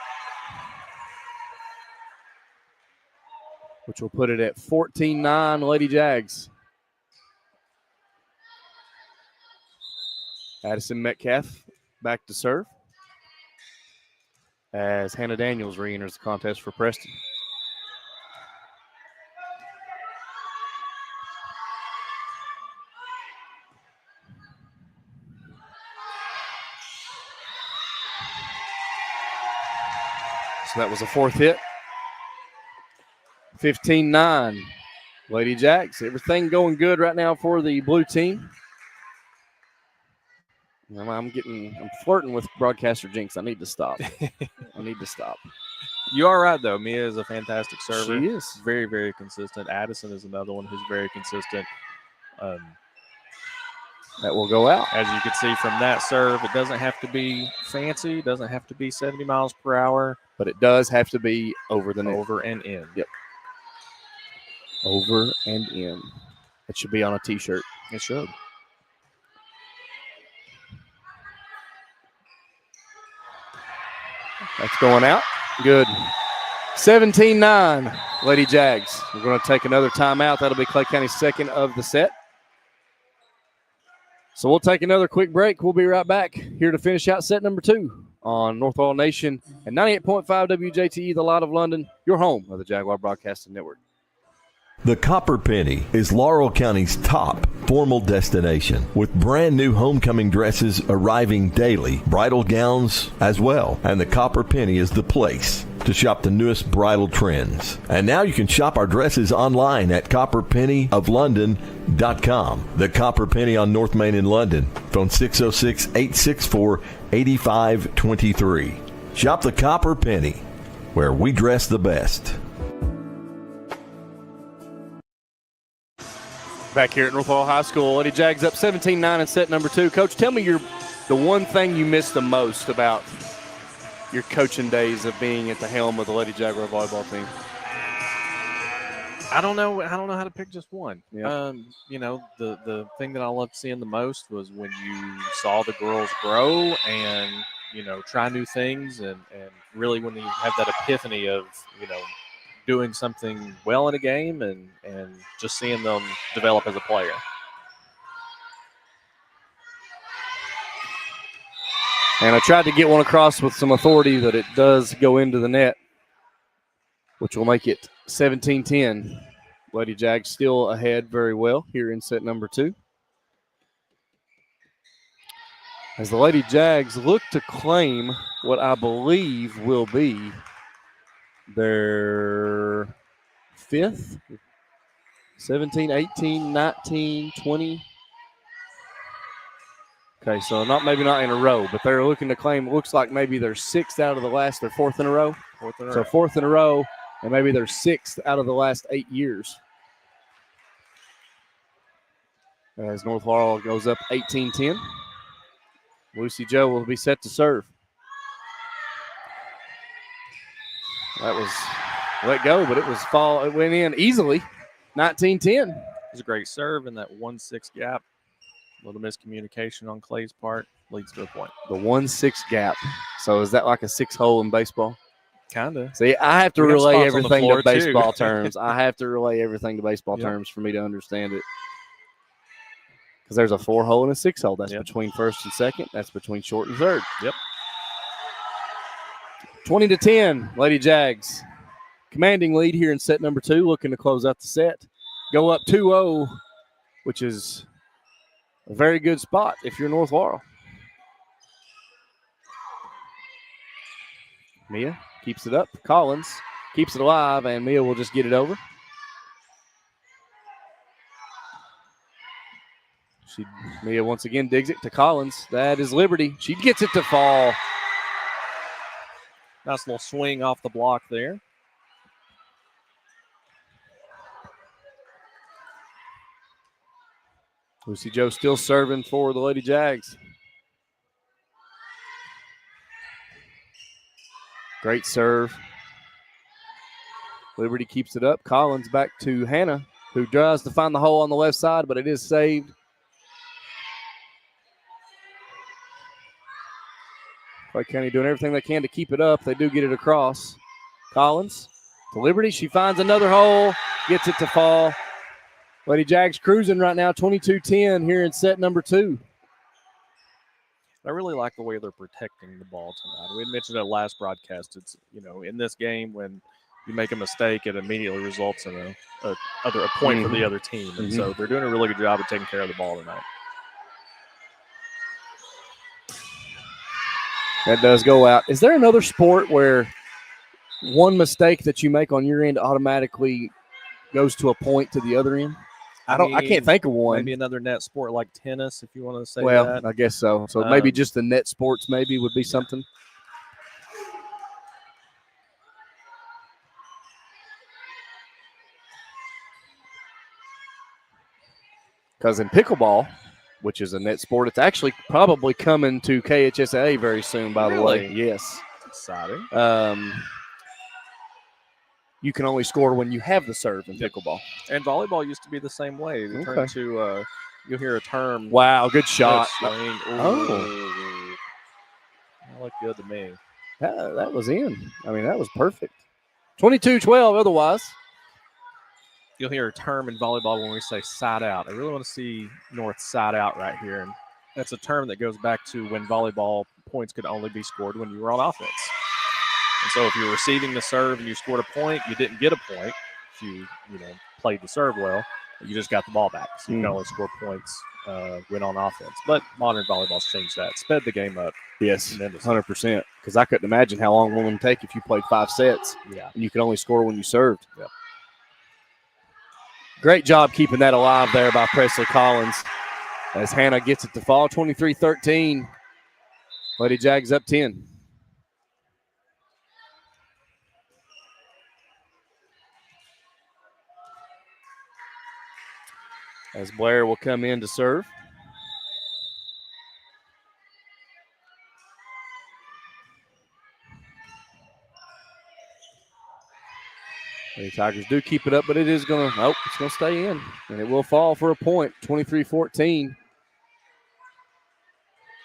Which will put it at 14-9 Lady Jags. Addison Metcalf back to serve as Hannah Daniels re-enters the contest for Preston. So that was a fourth hit. 15-9 Lady Jags. Everything going good right now for the blue team. I'm flirting with broadcaster jinx. I need to stop. You are right, though. Mia is a fantastic server. She is. Very, very consistent. Addison is another one who's very consistent. That will go out. As you can see from that serve, it doesn't have to be fancy. It doesn't have to be 70 miles per hour. But it does have to be over the net. Over and in. Yep. Over and in. It should be on a T-shirt. It should. That's going out. Good. 17-9, Lady Jags. We're going to take another timeout. That'll be Clay County's second of the set. So we'll take another quick break. We'll be right back here to finish out set number 2 on North Laurel Nation and 98.5 WJTE, the Light of London, your home of the Jaguar Broadcasting Network. The Copper Penny is Laurel County's top formal destination, with brand new homecoming dresses arriving daily, bridal gowns as well. And the Copper Penny is the place to shop the newest bridal trends. And now you can shop our dresses online at copperpennyoflondon.com. The Copper Penny on North Main in London. Phone 606-864-8523. Shop the Copper Penny, where we dress the best. Back here at North Laurel High School, Lady Jags up 17-9 in set number 2. Coach, tell me the one thing you miss the most about your coaching days of being at the helm of the Lady Jaguar volleyball team. I don't know how to pick just one. Yeah. The thing that I loved seeing the most was when you saw the girls grow and, try new things and really when you have that epiphany of, doing something well in a game and just seeing them develop as a player. And I tried to get one across with some authority, but it does go into the net, which will make it 17-10. Lady Jags still ahead very well here in set number 2. As the Lady Jags look to claim what I believe will be their 5th, 17, 18, 19, 20. Okay, so maybe not in a row, but they're looking to claim, it looks like maybe they're 6th out of the last, they're 4th in a row. 4th in a row, and maybe they're 6th out of the last 8 years. As North Laurel goes up 18-10. Lucy Joe will be set to serve. That was let go, but it went in easily. 19-10. It was a great serve in that 1-6 gap. A little miscommunication on Clay's part leads to a point. The 1-6 gap. So is that like a 6-hole in baseball? Kind of. See, I have to relay everything to baseball terms. I have to relay everything to baseball terms for me to understand it. Because there's a 4-hole and a 6-hole. That's between first and second. That's between short and third. Yep. 20-10, Lady Jags. Commanding lead here in set number 2, looking to close out the set. Go up 2-0, which is a very good spot if you're North Laurel. Mia keeps it up. Collins keeps it alive, and Mia will just get it over. Mia once again digs it to Collins. That is Liberty. She gets it to fall. Nice little swing off the block there. Lucy Joe still serving for the Lady Jags. Great serve. Liberty keeps it up. Collins back to Hannah, who tries to find the hole on the left side, but it is saved. Clay County doing everything they can to keep it up. They do get it across. Collins to Liberty. She finds another hole, gets it to fall. Lady Jags cruising right now, 22-10 here in set number 2. I really like the way they're protecting the ball tonight. We had mentioned it last broadcast. It's, in this game, when you make a mistake, it immediately results in a point for the other team. And so they're doing a really good job of taking care of the ball tonight. That does go out. Is there another sport where one mistake that you make on your end automatically goes to a point to the other end? I can't think of one. Maybe another net sport like tennis, if you want to say that. Well, I guess so. So maybe just the net sports maybe would be something. Because in pickleball, which is a net sport, it's actually probably coming to KHSAA very soon, by the way. Yes. That's exciting. You can only score when you have the serve in pickleball. And volleyball used to be that way. They turned to, you'll hear a term. Wow, good shot. Oh. That looked good to me. That was in. I mean, that was perfect. 22-12 otherwise. You'll hear a term in volleyball when we say side out. I really want to see North side out right here. And that's a term that goes back to when volleyball points could only be scored when you were on offense. And so if you're receiving the serve and you scored a point, you didn't get a point. If you played the serve well, you just got the ball back. So you can only score points when on offense. But modern volleyball's changed that. Sped the game up. Yes, 100%. Because I couldn't imagine how long it would take if you played 5 sets. Yeah. And you could only score when you served. Yep. Great job keeping that alive there by Presley Collins as Hannah gets it to fall. 23-13. Lady Jags up 10. As Blair will come in to serve. The Tigers do keep it up, but it is going to, it's going to stay in. And it will fall for a point, 23-14.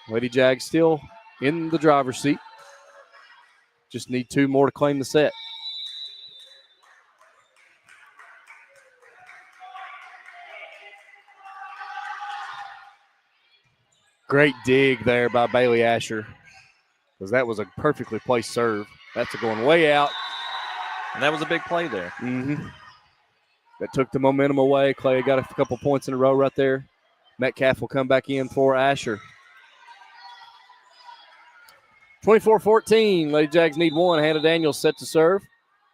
Lady Jags still in the driver's seat. Just need 2 more to claim the set. Great dig there by Bailey Asher. because that was a perfectly placed serve. That's going way out. And that was a big play there. Mm-hmm. That took the momentum away. Clay got a couple points in a row right there. Metcalf will come back in for Asher. 24-14. Lady Jags need one. Hannah Daniels set to serve.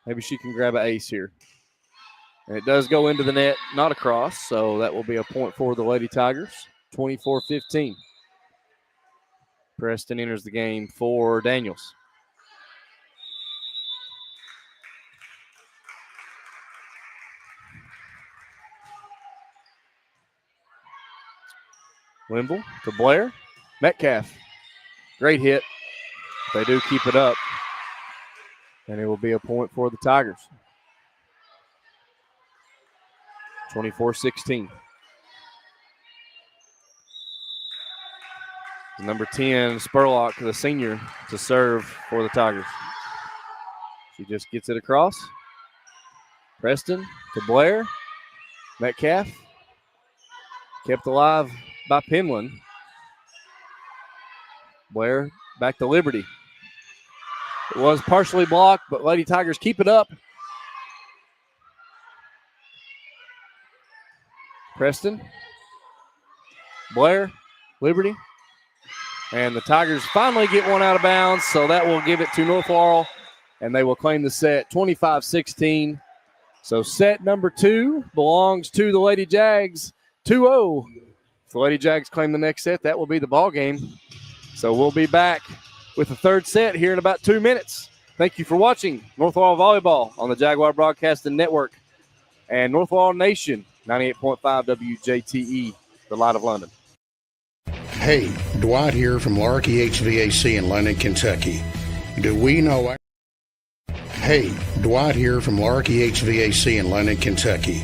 Maybe she can grab an ace here. And it does go into the net, not across, so that will be a point for the Lady Tigers. 24-15. Preston enters the game for Daniels. Wimble to Blair. Metcalf. Great hit. They do keep it up. And it will be a point for the Tigers. 24-16. Number 10, Spurlock, the senior, to serve for the Tigers. She just gets it across. Preston to Blair. Metcalf. Kept alive by Penland. Blair back to Liberty. It was partially blocked, but Lady Tigers keep it up. Preston. Blair. Liberty. And the Tigers finally get one out of bounds, so that will give it to North Laurel, and they will claim the set 25-16. So set number 2 belongs to the Lady Jags, 2-0. If the Lady Jags claim the next set, that will be the ball game. So we'll be back with the third set here in about 2 minutes. Thank you for watching North Laurel Volleyball on the Jaguar Broadcasting Network and North Laurel Nation, 98.5 WJTE, the Light of London. Hey, Dwight here from Larky HVAC in London, Kentucky. Do we know... Hey, Dwight here from Larky HVAC in London, Kentucky.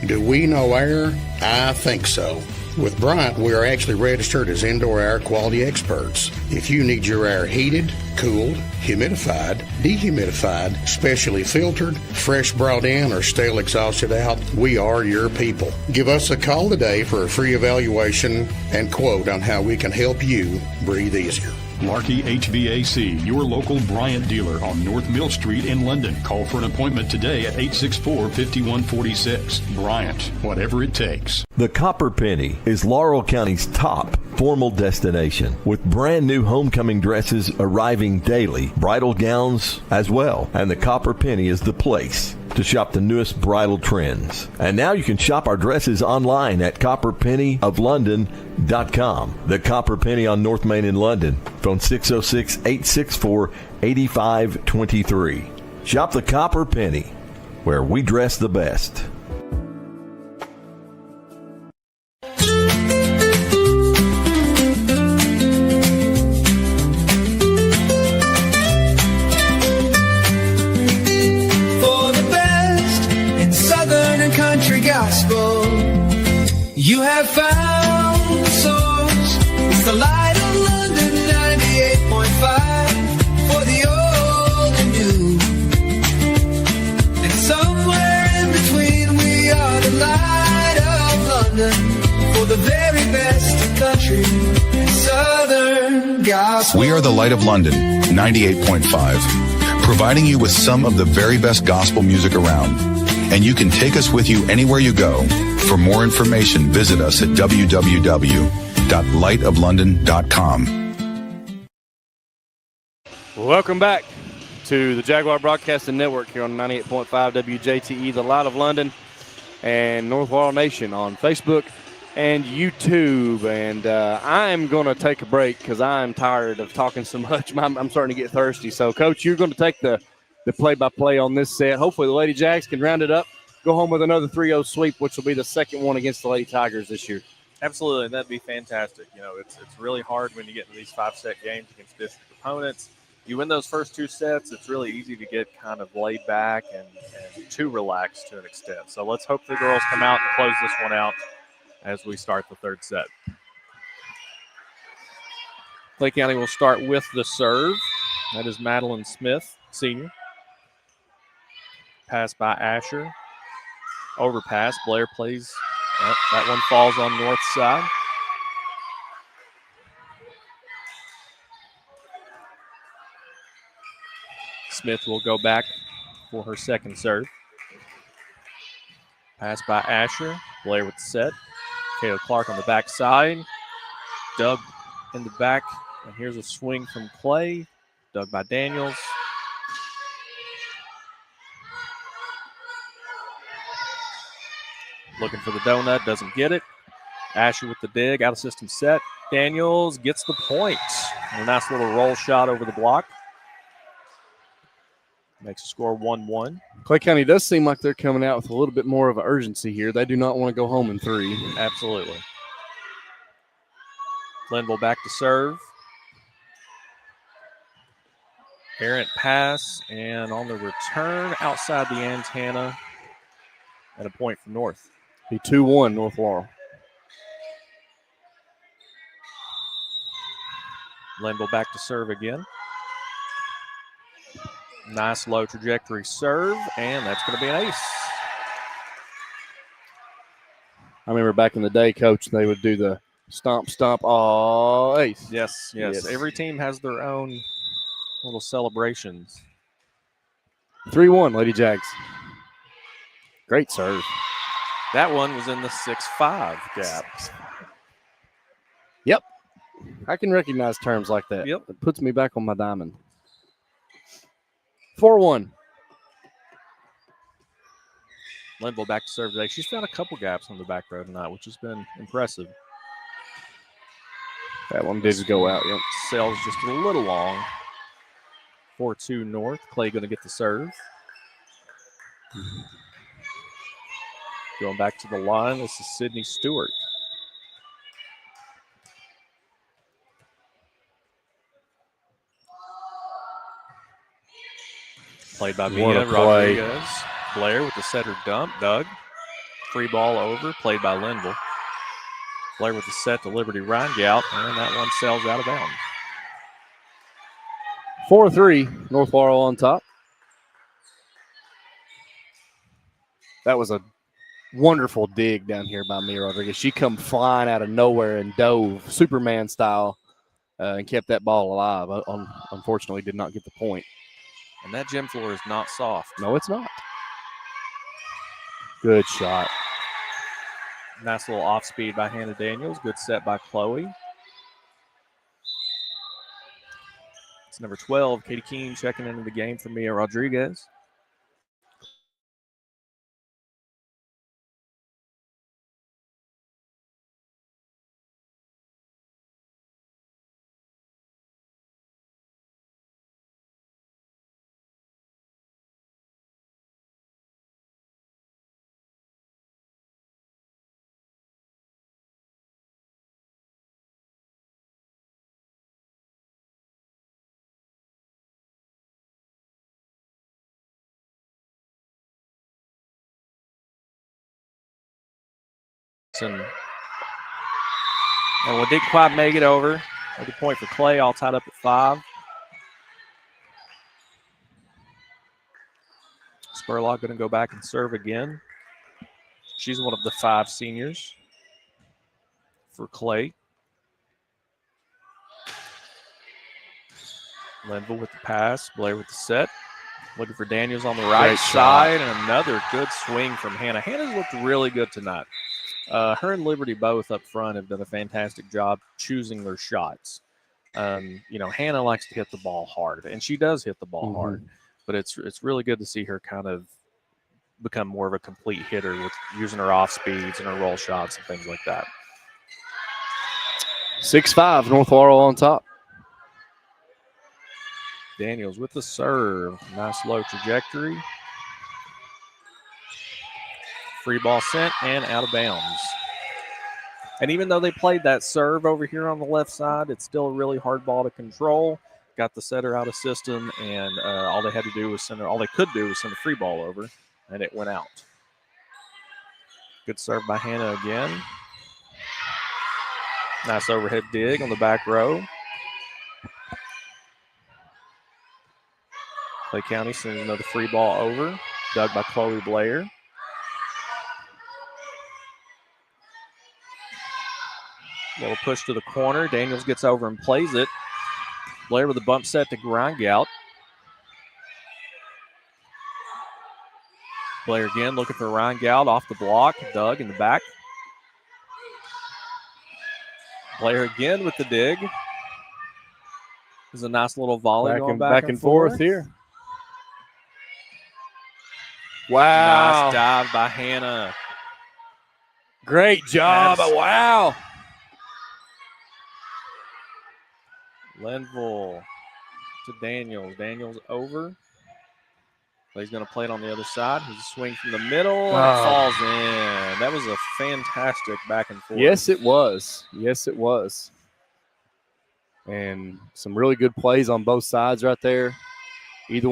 Do we know air? I think so. With Bryant, we are actually registered as indoor air quality experts. If you need your air heated, cooled, humidified, dehumidified, specially filtered, fresh brought in, or stale exhausted out, we are your people. Give us a call today for a free evaluation and quote on how we can help you breathe easier. Larky HVAC, your local Bryant dealer on North Mill Street in London. Call for an appointment today at 864-5146. Bryant, whatever it takes. The Copper Penny is Laurel County's top formal destination, with brand new homecoming dresses arriving daily, bridal gowns as well. And the Copper Penny is the place to shop the newest bridal trends. And now you can shop our dresses online at copperpennyoflondon.com. The Copper Penny on North Main in London, phone 606-864-8523. Shop the Copper Penny, where we dress the best. You have found the source. It's the Light of London 98.5 for the old and new. And somewhere in between, we are the Light of London for the very best of country and southern gospel. We are the Light of London 98.5, providing you with some of the very best gospel music around. And you can take us with you anywhere you go. For more information, visit us at www.lightoflondon.com. Welcome back to the Jaguar Broadcasting Network here on 98.5 WJTE, the Light of London, and North Laurel Nation on Facebook and YouTube. And I'm going to take a break because I'm tired of talking so much. I'm starting to get thirsty. So, Coach, you're going to take the play-by-play on this set. Hopefully the Lady Jags can round it up, go home with another 3-0 sweep, which will be the second one against the Lady Tigers this year. Absolutely, that'd be fantastic. You know, it's really hard when you get into these 5-set games against district opponents. You win those first 2 sets, it's really easy to get kind of laid back and too relaxed to an extent. So let's hope the girls come out and close this one out as we start the third set. Clay County will start with the serve. That is Madeline Smith, senior. Pass by Asher. Overpass. Blair plays. That one falls on north side. Smith will go back for her second serve. Pass by Asher. Blair with the set. Kayla Clark on the backside. Dug in the back. And here's a swing from Clay. Dug by Daniels. Looking for the donut. Doesn't get it. Asher with the dig. Out of system set. Daniels gets the point. And a nice little roll shot over the block. Makes the score 1-1. Clay County does seem like they're coming out with a little bit more of an urgency here. They do not want to go home in 3. Absolutely. Linville back to serve. Errant pass, and on the return outside the antenna, and a point for North. Be 2-1 North Laurel. Linville back to serve again. Nice low trajectory serve, and that's going to be an ace. I remember back in the day, Coach, they would do the stomp, stomp, ace. Yes. Every team has their own little celebrations. 3-1, Lady Jags. Great serve. That one was in the 6-5 gap. Yep. I can recognize terms like that. Yep. It puts me back on my diamond. 4-1. Linville back to serve today. She's found a couple gaps on the back row tonight, which has been impressive. That one did go out, yep. Sails just a little long. 4-2 North. Clay going to get the serve. Going back to the line, this is Sydney Stewart. Played by Mia Rodriguez. Blair with the setter dump. Doug. Free ball over. Played by Linville. Blair with the set to Liberty Reingout, and that one sails out of bounds. 4-3, North Laurel on top. That was a wonderful dig down here by Mia Rodriguez. She come flying out of nowhere and dove Superman style and kept that ball alive. Unfortunately, did not get the point. And that gym floor is not soft. No, it's not. Good shot. Nice little off speed by Hannah Daniels. Good set by Chloe. It's number 12, Katie Keene, checking into the game for Mia Rodriguez. And we didn't quite make it over. Another point for Clay, all tied up at 5. Spurlock going to go back and serve again. She's one of the 5 seniors for Clay. Linville with the pass, Blair with the set. Looking for Daniels on the right side, and another good swing from Hannah. Hannah's looked really good tonight. Her and Liberty both up front have done a fantastic job choosing their shots. Hannah likes to hit the ball hard, and she does hit the ball hard. But it's really good to see her kind of become more of a complete hitter with using her off speeds and her roll shots and things like that. 6-5, North Laurel on top. Daniels with the serve. Nice low trajectory. Free ball sent and out of bounds. And even though they played that serve over here on the left side, it's still a really hard ball to control. Got the setter out of system, and all they could do was send a free ball over, and it went out. Good serve by Hannah again. Nice overhead dig on the back row. Clay County sends another free ball over. Dug by Chloe Blair. Little push to the corner. Daniels gets over and plays it. Blair with a bump set to Gringout. Blair again looking for Ryan Gould off the block. Doug in the back. Blair again with the dig. There's a nice little volley going back and forth here. Wow. Nice dive by Hannah. Great job. Wow. Linville to Daniels. Daniels over. He's going to play it on the other side. He's a swing from the middle. And it falls in. That was a fantastic back and forth. Yes, it was. Yes, it was. And some really good plays on both sides right there. Neither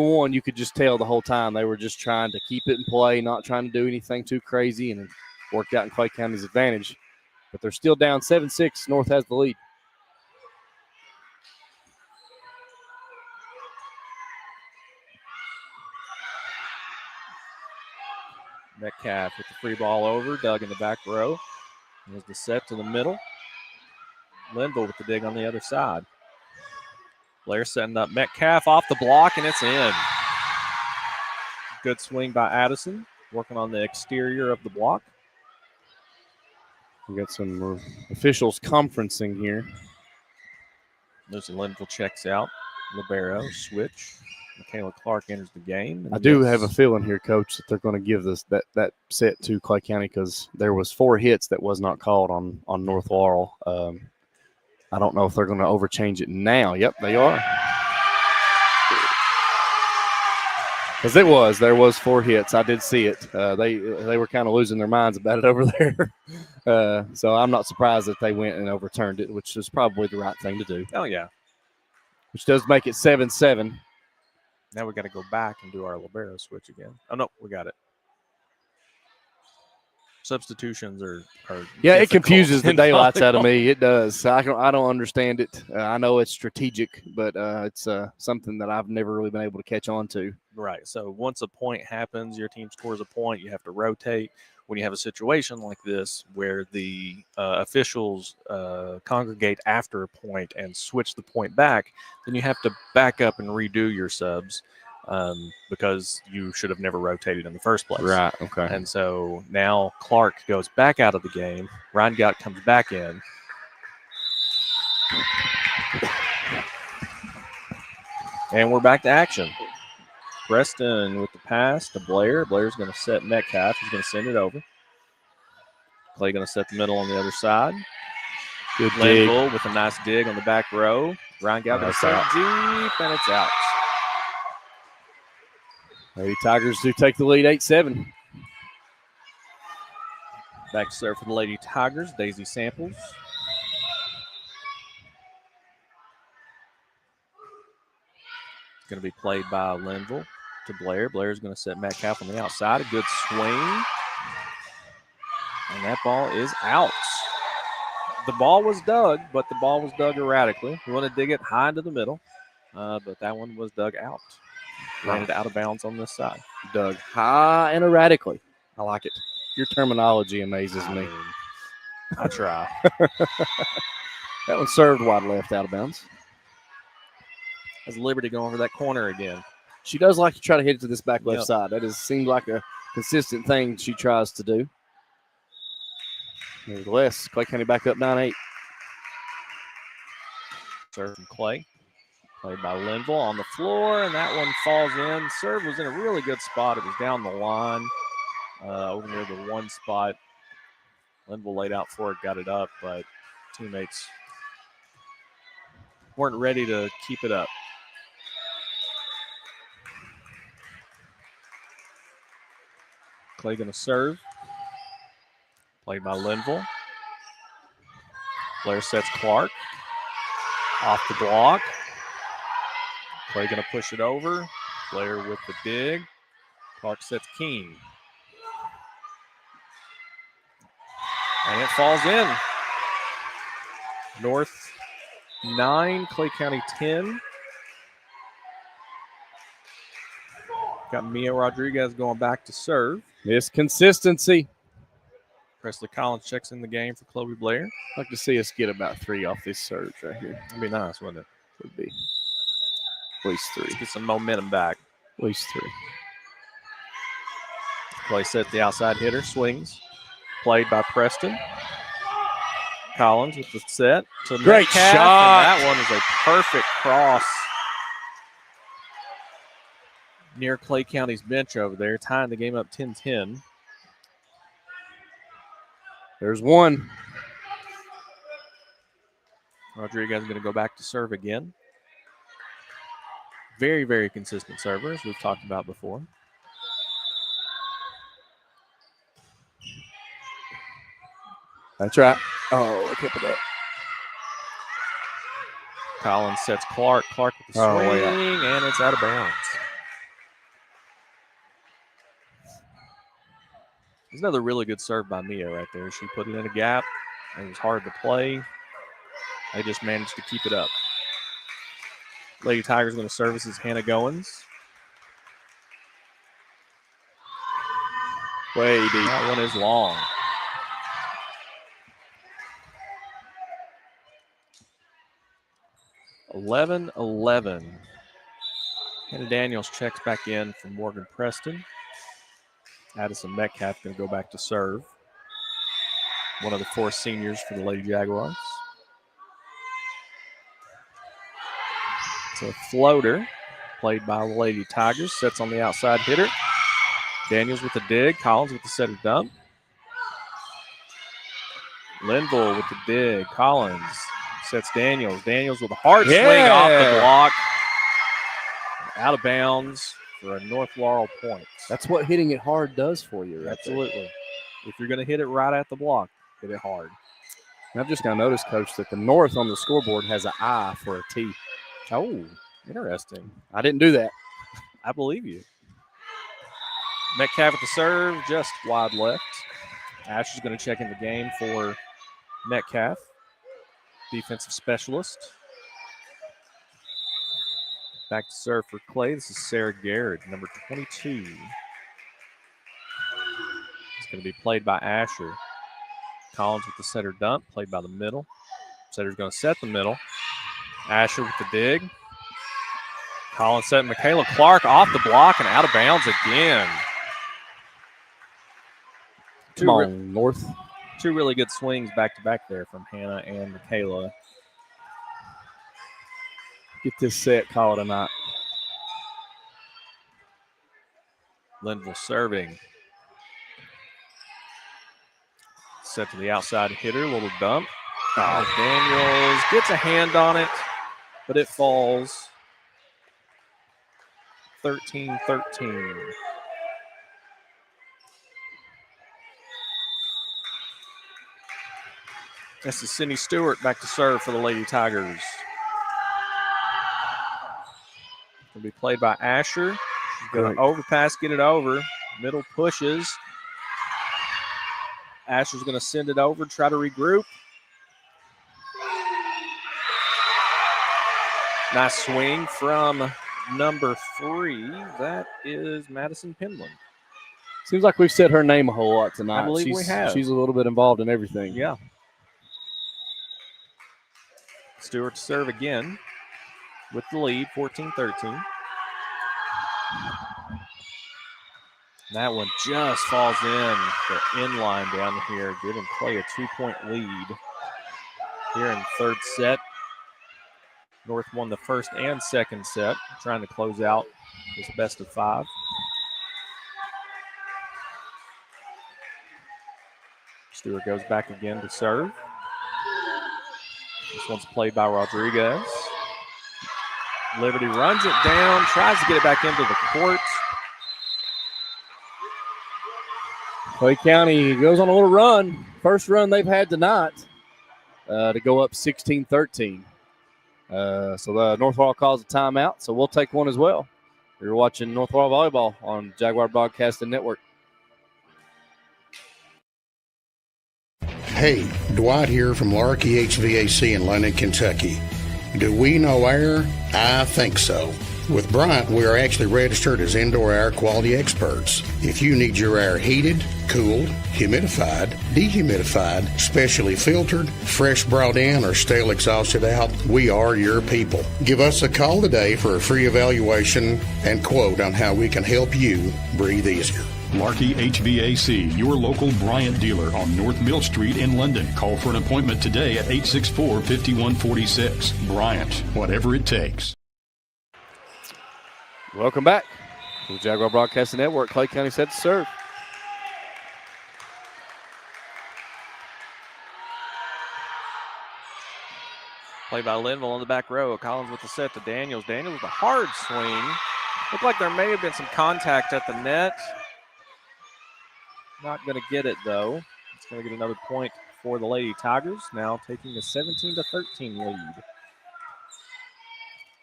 one, you could just tell the whole time they were just trying to keep it in play, not trying to do anything too crazy, and it worked out in Clay County's advantage. But they're still down 7-6. North has the lead. Metcalf with the free ball over. Doug in the back row. There's the set to the middle. Linville with the dig on the other side. Blair setting up Metcalf off the block, and it's in. Good swing by Addison, working on the exterior of the block. We got some officials conferencing here. Lucy Linville checks out. Libero switch. Michaela Clark enters the game. I do have a feeling here, Coach, that they're going to give this that set to Clay County because there was 4 hits that was not called on North Laurel. I don't know if they're going to overchange it now. Yep, they are. Because there was 4 hits. I did see it. They were kind of losing their minds about it over there. So I'm not surprised that they went and overturned it, which is probably the right thing to do. Oh, yeah. Which does make it 7-7. Now we got to go back and do our libero switch again. Oh, no, we got it. Substitutions are it confuses the daylights out of me. It does. I don't understand it. I know it's strategic, but it's something that I've never really been able to catch on to. Right. So once a point happens, your team scores a point, you have to rotate. When you have a situation like this where the officials congregate after a point and switch the point back, then you have to back up and redo your subs because you should have never rotated in the first place. Right, okay. And so now Clark goes back out of the game. Ryan Gott comes back in. And we're back to action. Preston with the pass to Blair. Blair's going to set Metcalf. He's going to send it over. Clay going to set the middle on the other side. Good dig. Linville with a nice dig on the back row. Ryan Gott going to set it deep, and it's out. Lady Tigers do take the lead 8-7. Back to serve for the Lady Tigers. Daisy Samples. It's going to be played by Linville to Blair. Blair's going to set Metcalf on the outside. A good swing. And that ball is out. The ball was dug, but the ball was dug erratically. We want to dig it high into the middle, but that one was dug out. Landed out of bounds on this side. Dug high and erratically. I like it. Your terminology amazes me. I try. That one served wide left out of bounds. Has Liberty going for that corner again. She does like to try to hit it to this back left side. That seems like a consistent thing she tries to do. Nevertheless, Clay County back up 9-8. Serve from Clay. Played by Linville on the floor, and that one falls in. Serve was in a really good spot. It was down the line over near the one spot. Linville laid out for it, got it up, but teammates weren't ready to keep it up. Clay going to serve. Played by Linville. Blair sets Clark. Off the block. Clay going to push it over. Blair with the dig. Clark sets King. And it falls in. North 9, Clay County 10. Got Mia Rodriguez going back to serve. It's consistency. Presley Collins checks in the game for Chloe Blair. I'd like to see us get about 3 off this surge right here. That'd be nice, wouldn't it? Would be. At least 3. Let's get some momentum back. At least 3. Clay set the outside hitter, swings. Played by Preston. Collins with the set to Great Metcalf, shot. and that one is a perfect cross near Clay County's bench over there, tying the game up 10-10. There's one. Rodriguez is going to go back to serve again. Very, very consistent server, as we've talked about before. That's right. Oh, I kept it up. Collins sets Clark. Clark with the Oh, swing, yeah. and it's out of bounds. There's another really good serve by Mia right there. She put it in a gap. It was hard to play. They just managed to keep it up. Lady Tigers going to service as Hannah Goins. Way deep. That one is long. (11-11). Hannah Daniels checks back in for Morgan Preston. Addison Metcalf going to go back to serve. One of the 4 seniors for the Lady Jaguars. It's a floater played by the Lady Tigers. Sets on the outside hitter. Daniels with the dig. Collins with the setter dump. Linville with the dig. Collins sets Daniels. Daniels with a hard swing off the block. Out of bounds for a North Laurel point. That's what hitting it hard does for you. Right Absolutely. There. If you're going to hit it right at the block, hit it hard. And I've just now noticed, Coach, that the North on the scoreboard has an I for a T. Oh, interesting. I didn't do that. I believe you. Metcalf with the serve, just wide left. Ash is going to check in the game for Metcalf, defensive specialist. Back to serve for Clay. This is Sarah Garrett, number 22. It's going to be played by Asher. Collins with the setter dump, played by the middle. Setter's going to set the middle. Asher with the dig. Collins set Michaela Clark off the block and out of bounds again. Come on, North. 2 really good swings back-to-back there from Hannah and Michaela. Get this set, call it a night. Linville serving. Set to the outside hitter, little dump. Daniels gets a hand on it, but it falls. 13-13. This is Sydney Stewart back to serve for the Lady Tigers. Will be played by Asher. She's going to overpass, get it over. Middle pushes. Asher's going to send it over, try to regroup. Nice swing from number 3. That is Madison Penland. Seems like we've said her name a whole lot tonight. I believe we have. She's a little bit involved in everything. Yeah. Stewart to serve again with the lead, 14-13. That one just falls in the end line down here, giving Clay a 2-point lead here in third set. North won the first and second set, trying to close out this best of 5. Stewart goes back again to serve. This one's played by Rodriguez. Liberty runs it down, tries to get it back into the court. Clay County goes on a little run. First run they've had tonight to go up 16-13. So North Laurel calls a timeout, so we'll take one as well. You're watching North Laurel Volleyball on Jaguar Broadcasting Network. Hey, Dwight here from Larky HVAC in London, Kentucky. Do we know air? I think so. With Bryant, we are actually registered as indoor air quality experts. If you need your air heated, cooled, humidified, dehumidified, specially filtered, fresh brought in, or stale exhausted out, we are your people. Give us a call today for a free evaluation and quote on how we can help you breathe easier. Larkey HVAC, your local Bryant dealer on North Mill Street in London. Call for an appointment today at 864-5146. Bryant, whatever it takes. Welcome back to the Jaguar Broadcasting Network. Clay County set to serve. Play by Linville on the back row. Collins with the set to Daniels. Daniels with a hard swing. Looked like there may have been some contact at the net. Not going to get it, though. It's going to get another point for the Lady Tigers, now taking a 17-13 lead.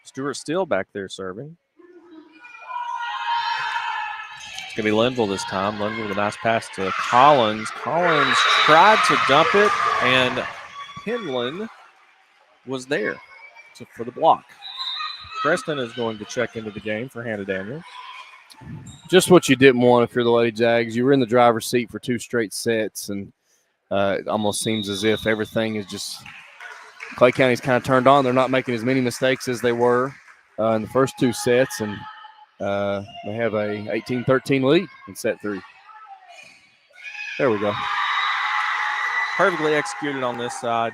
Stewart still back there serving. It's going to be Linville this time. Linville with a nice pass to Collins. Collins tried to dump it, and Penland was there for the block. Preston is going to check into the game for Hannah Daniels. Just what you didn't want if you're the Lady Jags. You were in the driver's seat for 2 straight sets, and it almost seems as if everything is just – Clay County's kind of turned on. They're not making as many mistakes as they were in the first 2 sets, and they have a 18-13 lead in set 3. There we go. Perfectly executed on this side.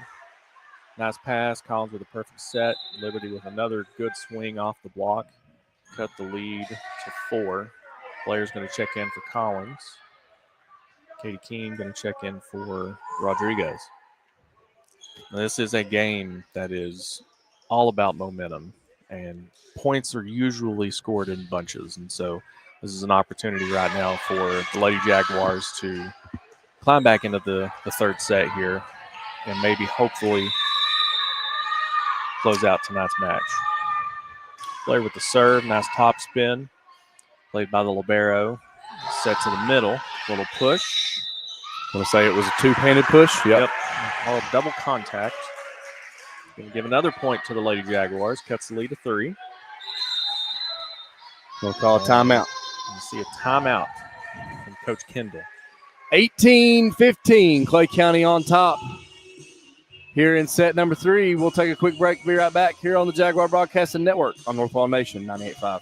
Nice pass. Collins with a perfect set. Liberty with another good swing off the block. Cut the lead to 4. Blair's going to check in for Collins. Katie Keene going to check in for Rodriguez. Now, this is a game that is all about momentum, and points are usually scored in bunches. And so this is an opportunity right now for the Lady Jaguars to climb back into the 3rd set here and maybe hopefully close out tonight's match. Blair with the serve, nice top spin. Played by the libero. Set to the middle, little push. I want to say it was a 2-handed push. Yep. All double contact. Going to give another point to the Lady Jaguars. Cuts the lead to 3. We'll call a timeout. You see a timeout from Coach Kendall. 18-15, Clay County on top. Here in set number 3, we'll take a quick break. Be right back here on the Jaguar Broadcasting Network on North Wall Nation 98.5.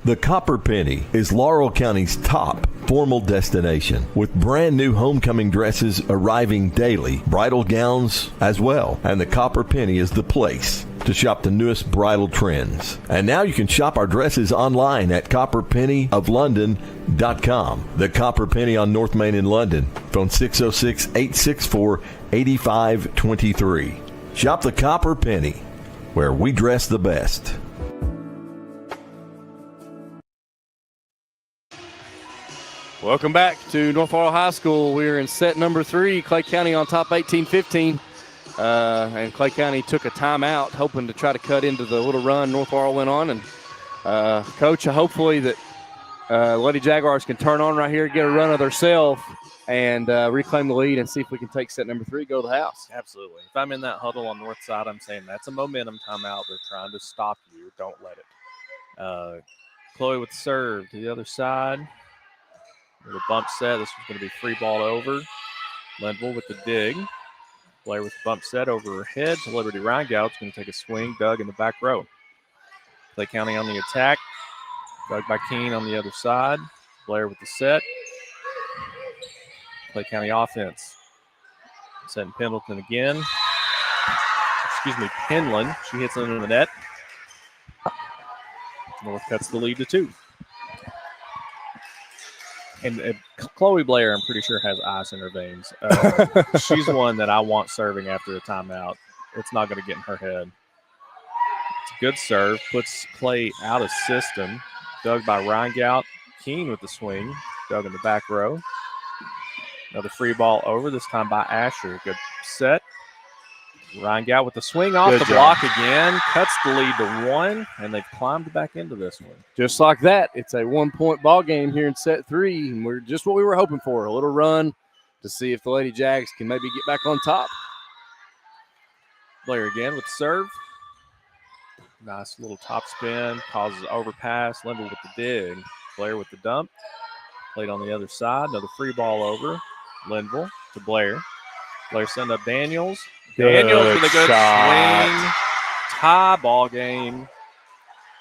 The Copper Penny is Laurel County's top formal destination, with brand new homecoming dresses arriving daily, bridal gowns as well. And the Copper Penny is the place to shop the newest bridal trends. And now you can shop our dresses online at copperpennyoflondon.com. The Copper Penny on North Main in London. Phone 606-864-8523. Shop the Copper Penny, where we dress the best. Welcome back to North Laurel High School. We're in set number 3. Clay County on top 18-15. And Clay County took a timeout, hoping to try to cut into the little run North Laurel went on. And, Coach, hopefully that Lady Jaguars can turn on right here, get a run of themselves, and reclaim the lead and see if we can take set number 3, go to the house. Absolutely. If I'm in that huddle on north side, I'm saying that's a momentum timeout. They're trying to stop you. Don't let it. Chloe with the serve to the other side. With a bump set. This was going to be free ball over. Linville with the dig. Blair with the bump set over her head to Liberty Reingout's going to take a swing. Doug in the back row. Clay County on the attack. Doug by Keene on the other side. Blair with the set. Clay County offense. Setting Pendleton again. Penland. She hits it into the net. North cuts the lead to 2. And Chloe Blair, I'm pretty sure, has ice in her veins. She's one that I want serving after a timeout. It's not going to get in her head. It's a good serve. Puts Clay out of system. Dug by Reingout. Keene with the swing. Dug in the back row. Another free ball over, this time by Asher. Good set. Reingout with the swing off the block again. Cuts the lead to 1, and they've climbed back into this one. Just like that, it's a 1-point ball game here in set 3, and we're just what we were hoping for, a little run to see if the Lady Jags can maybe get back on top. Blair again with the serve. Nice little top spin, causes overpass. Linville with the dig. Blair with the dump. Played on the other side. Another free ball over. Linville to Blair. Blair send up Daniels. Daniels with a good swing. Tie ball game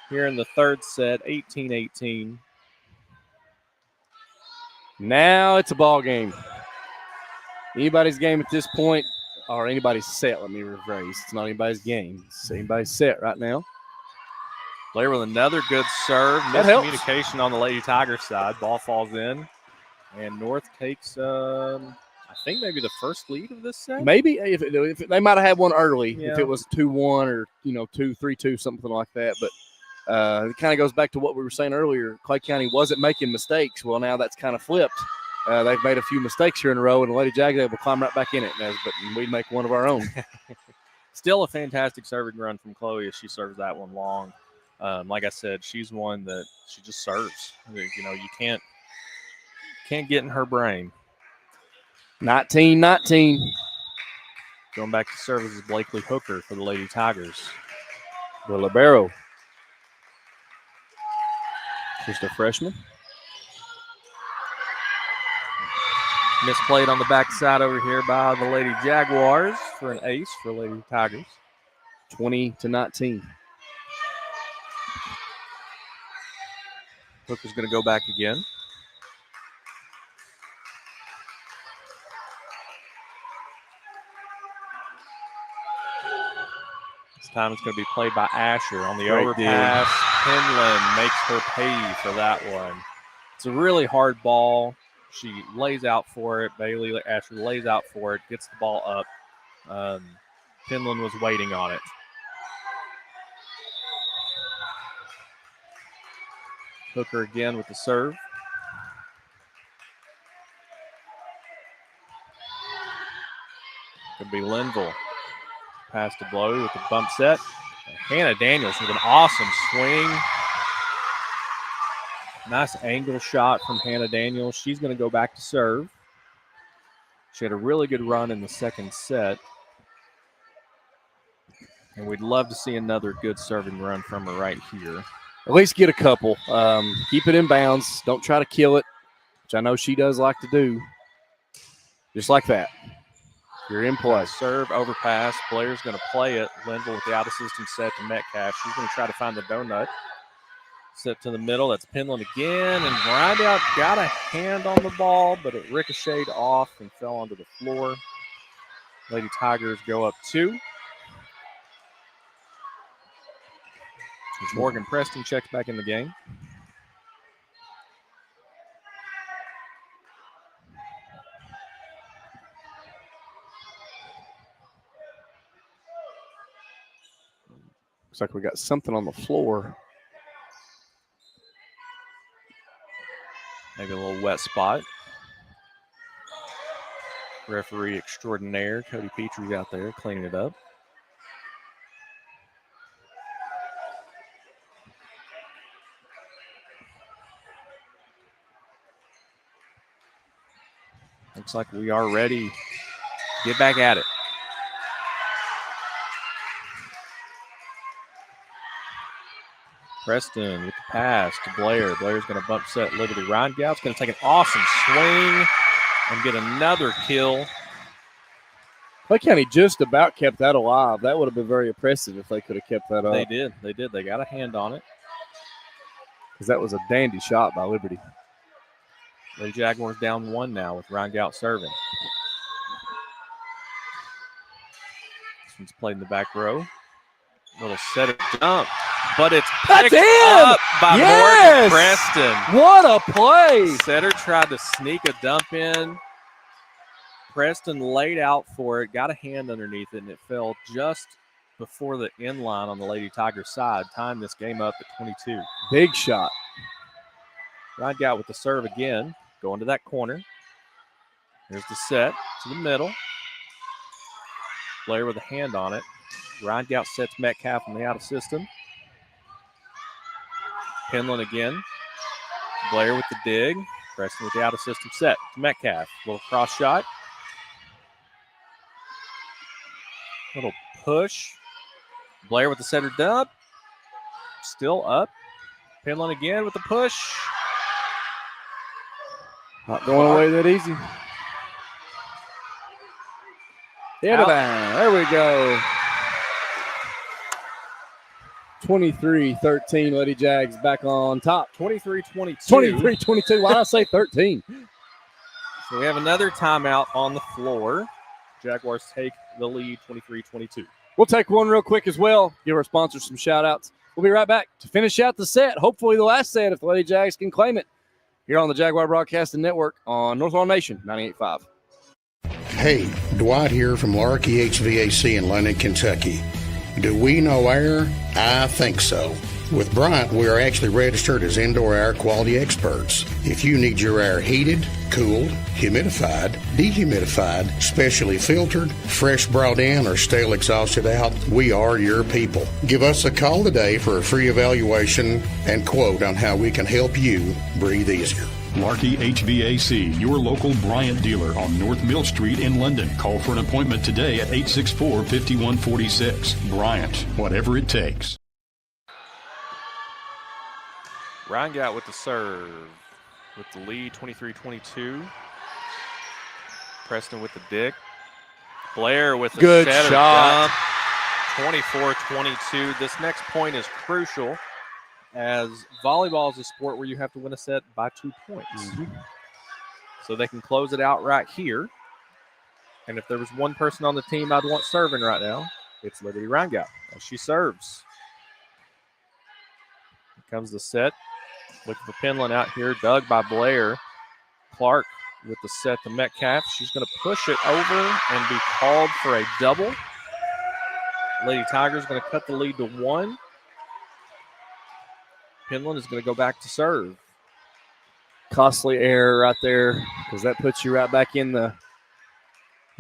here in the 3rd set, 18-18. Now it's a ball game. Anybody's game at this point, or anybody's set, let me rephrase. It's not anybody's game. It's anybody's set right now. Blair with another good serve. That helps. Miscommunication on the Lady Tigers side. Ball falls in. And North takes, I think, maybe the first lead of this set. Maybe. If they might have had one early, Yeah. if it was 2-1 or, 2-3-2, something like that. But it kind of goes back to what we were saying earlier. Clay County wasn't making mistakes. Well, now that's kind of flipped. They've made a few mistakes here in a row, and the Lady Jags able to climb right back in it. But we'd make one of our own. Still a fantastic serving run from Chloe as she serves that one long. Like I said, she's one that she just serves. You can't get in her brain. 19-19. Going back to service is Blakely Hooker for the Lady Tigers. The libero. Just a freshman. Misplayed on the backside over here by the Lady Jaguars for an ace for Lady Tigers. 20-19. Hooker's going to go back again. This time it's going to be played by Asher on the Great overpass. Penland makes her pay for that one. It's a really hard ball. She lays out for it. Asher lays out for it, gets the ball up. Penland was waiting on it. Hooker again with the serve. Could be Linville. Pass to Blow with the bump set. Hannah Daniels with an awesome swing. Nice angle shot from Hannah Daniels. She's going to go back to serve. She had a really good run in the second set. And we'd love to see another good serving run from her right here. At least get a couple. Keep it in bounds. Don't try to kill it, which I know she does like to do. Just like that. You're in play. Serve, overpass. Blair's going to play it. Linville with the out assistance set to Metcalf. She's going to try to find the donut. Set to the middle. That's Penland again. And Grindout got a hand on the ball, but it ricocheted off and fell onto the floor. Lady Tigers go up 2. As Morgan Preston checks back in the game. Looks like we got something on the floor. Maybe a little wet spot. Referee extraordinaire Cody Petrie's out there cleaning it up. Looks like we are ready. Get back at it. Preston with the pass to Blair. Blair's going to bump set Liberty. Ryan Gout's going to take an awesome swing and get another kill. Clay County just about kept that alive. That would have been very impressive if they could have kept that up. They did. They did. They got a hand on it. Because that was a dandy shot by Liberty. Lady Jaguars down 1 now with Ryan Gout serving. This one's played in the back row. Little setter dump. But it's picked up by Morgan Preston. What a play. Setter tried to sneak a dump in. Preston laid out for it, got a hand underneath it, and it fell just before the end line on the Lady Tigers side. Timed this game up at 22. Big shot. Ryan Gout with the serve again. Going to that corner. Here's the set to the middle. Blair with a hand on it. Ryan Gout sets Metcalf on the out of system. Penland again. Blair with the dig. Preston with the out of system set to Metcalf. Little cross shot. Little push. Blair with the setter dump. Still up. Penland again with the push. Not going away that easy. There we go. 23-13, Lady Jags back on top. 23-22. 23-22. Why did I say 13? So we have another timeout on the floor. Jaguars take the lead 23-22. We'll take one real quick as well. Give our sponsors some shout-outs. We'll be right back to finish out the set. Hopefully the last set if the Lady Jags can claim it. Here on the Jaguar Broadcasting Network on North Laurel Nation 98.5. Hey, Dwight here from Larky HVAC in London, Kentucky. Do we know air? I think so. With Bryant, we are actually registered as indoor air quality experts. If you need your air heated, cooled, humidified, dehumidified, specially filtered, fresh brought in, or stale exhausted out, we are your people. Give us a call today for a free evaluation and quote on how we can help you breathe easier. Larky HVAC, your local Bryant dealer on North Mill Street in London. Call for an appointment today at 864-5146. Bryant, whatever it takes. Ryan Gout with the serve with the lead 23-22. Preston with the dick. Blair with the Good setter shot. dump. 24-22. This next point is crucial as volleyball is a sport where you have to win a set by 2 points. So they can close it out right here. And if there was one person on the team I'd want serving right now, it's Liberty Rangel as she serves. Here comes the set. Looking for Penland out here. Dug by Blair. Clark with the set to Metcalf. She's going to push it over and be called for a double. Lady Tigers going to cut the lead to 1. Penland is going to go back to serve. Costly error right there because that puts you right back in the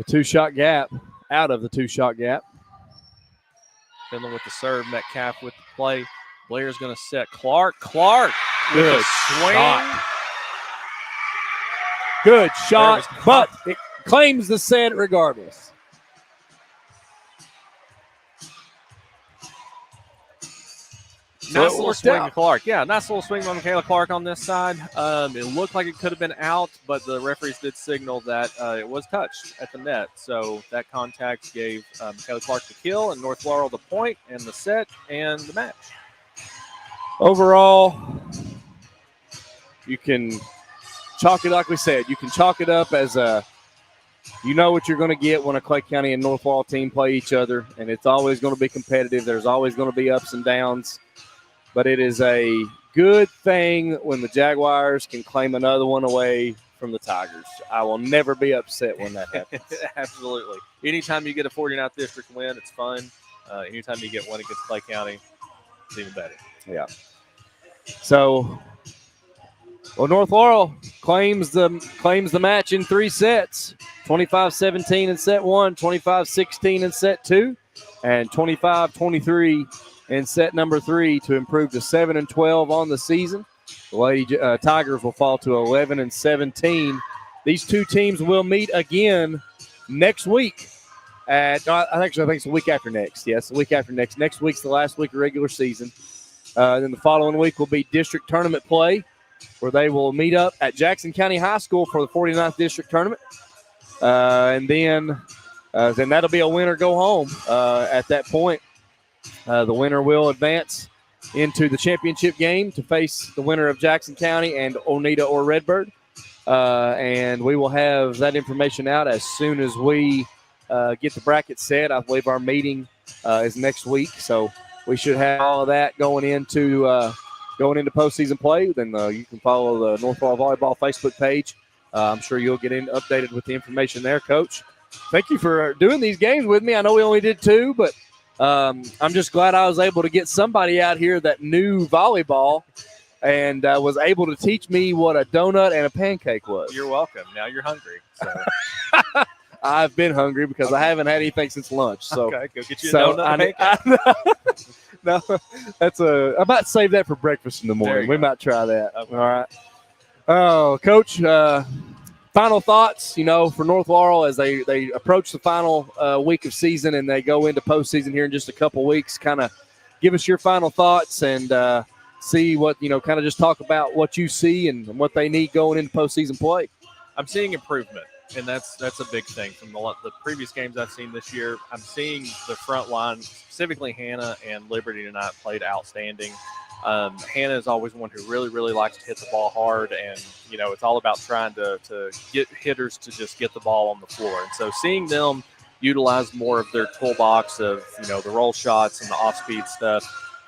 two-shot gap, out of the two-shot gap. Penland with the serve. Metcalf with the play. Blair's going to set Clark. Clark with Good a swing. shot. Good shot, but it claims the set regardless. Nice little swing to Clark. Yeah, nice little swing by Michaela Clark on this side. It looked like it could have been out, but the referees did signal that it was touched at the net. So that contact gave Michaela Clark the kill and North Laurel the point and the set and the match. Overall, you can chalk it, like we said, you can chalk it up as you know what you're going to get when a Clay County and North Laurel team play each other, and it's always going to be competitive. There's always going to be ups and downs, but it is a good thing when the Jaguars can claim another one away from the Tigers. I will never be upset when that happens. Absolutely. Anytime you get a 49th district win, it's fun. Anytime you get one against Clay County, it's even better. Yeah. So, well, North Laurel claims the match in 3 sets, 25-17 in set 1, 25-16 in set 2, and 25-23 in set number 3 to improve to 7-12 on the season. The Lady Tigers will fall to 11-17. These two teams will meet again next week. I think it's the week after next. Yes, the week after next. Next week's the last week of regular season. Then the following week will be district tournament play, where they will meet up at Jackson County High School for the 49th district tournament. And then that'll be a winner go home at that point. The winner will advance into the championship game to face the winner of Jackson County and Oneida or Redbird. And we will have that information out as soon as we get the bracket set. I believe our meeting is next week, so we should have all of that going into postseason play. Then you can follow the North Laurel Volleyball Facebook page. I'm sure you'll get updated with the information there, Coach. Thank you for doing these games with me. I know we only did 2, but I'm just glad I was able to get somebody out here that knew volleyball and was able to teach me what a donut and a pancake was. You're welcome. Now you're hungry. So. I've been hungry because I haven't had anything since lunch. So okay, go get you a donut and pancake. No, I might save that for breakfast in the morning. We might try that. Okay. All right. Oh, Coach, final thoughts, for North Laurel as they approach the final week of season and they go into postseason here in just a couple weeks. Kind of give us your final thoughts and see what, kind of just talk about what you see and what they need going into postseason play. I'm seeing improvement. And that's a big thing from the previous games I've seen this year. I'm seeing the front line, specifically Hannah and Liberty tonight, played outstanding. Hannah is always one who really, really likes to hit the ball hard, and it's all about trying to get hitters to just get the ball on the floor. And so seeing them utilize more of their toolbox of the roll shots and the off-speed stuff,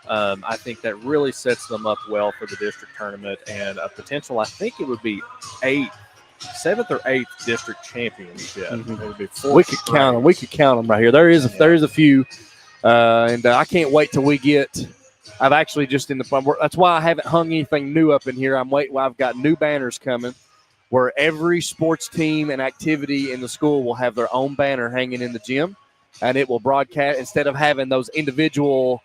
I think that really sets them up well for the district tournament and a potential. I think it would be 7th or 8th district championship. It would be 4 We could count them. We could count them right here. There is a few, and I can't wait till we get. I've actually just that's why I haven't hung anything new up in here. I'm waiting. I've got new banners coming, where every sports team and activity in the school will have their own banner hanging in the gym, and it will broadcast instead of having those individual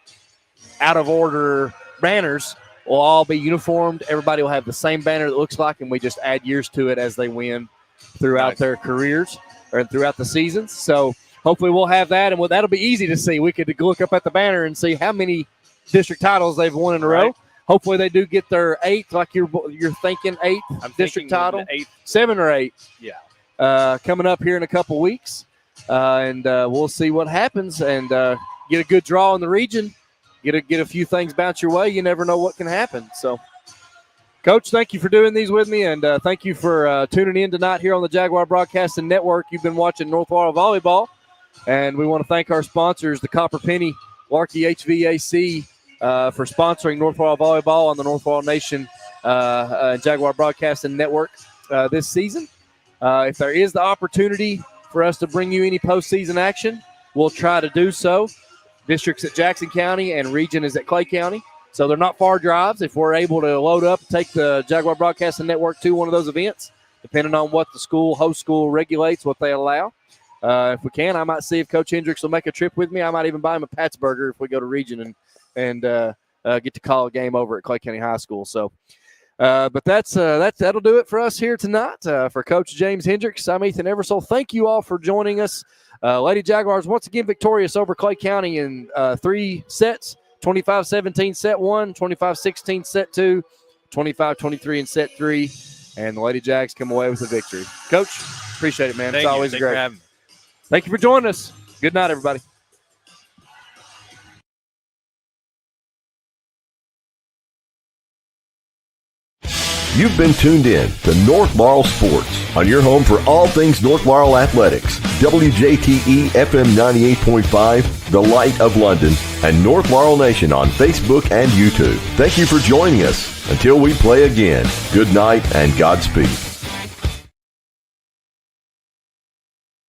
out of order banners. Will all be uniformed. Everybody will have the same banner that looks like, and we just add years to it as they win throughout their careers or throughout the seasons. So hopefully we'll have that, and that'll be easy to see. We could look up at the banner and see how many district titles they've won in a row. Hopefully they do get their 8th, like you're thinking 8th district title, 7 or 8. Yeah, coming up here in a couple weeks, and we'll see what happens and get a good draw in the region. Get a few things bounce your way. You never know what can happen. So, Coach, thank you for doing these with me, and thank you for tuning in tonight here on the Jaguar Broadcasting Network. You've been watching North Laurel Volleyball, and we want to thank our sponsors, the Copper Penny, Larky HVAC, for sponsoring North Laurel Volleyball on the North Laurel Nation Jaguar Broadcasting Network this season. If there is the opportunity for us to bring you any postseason action, we'll try to do so. District's at Jackson County and region is at Clay County. So they're not far drives. If we're able to load up, take the Jaguar Broadcasting Network to one of those events, depending on what the host school regulates, what they allow. If we can, I might see if Coach Hendrix will make a trip with me. I might even buy him a Pat's Burger if we go to region and get to call a game over at Clay County High School. So, but that'll do it for us here tonight. For Coach James Hendrix, I'm Ethan Eversole. Thank you all for joining us. Lady Jaguars once again victorious over Clay County in 3 sets, 25-17 set 1, 25-16 set 2, 25-23 in set 3, and the Lady Jags come away with a victory. Coach, appreciate it, man. It's always great. Thank you for joining us. Good night, everybody. You've been tuned in to North Laurel Sports on your home for all things North Laurel athletics. WJTE FM 98.5, The Light of London, and North Laurel Nation on Facebook and YouTube. Thank you for joining us. Until we play again, good night and Godspeed.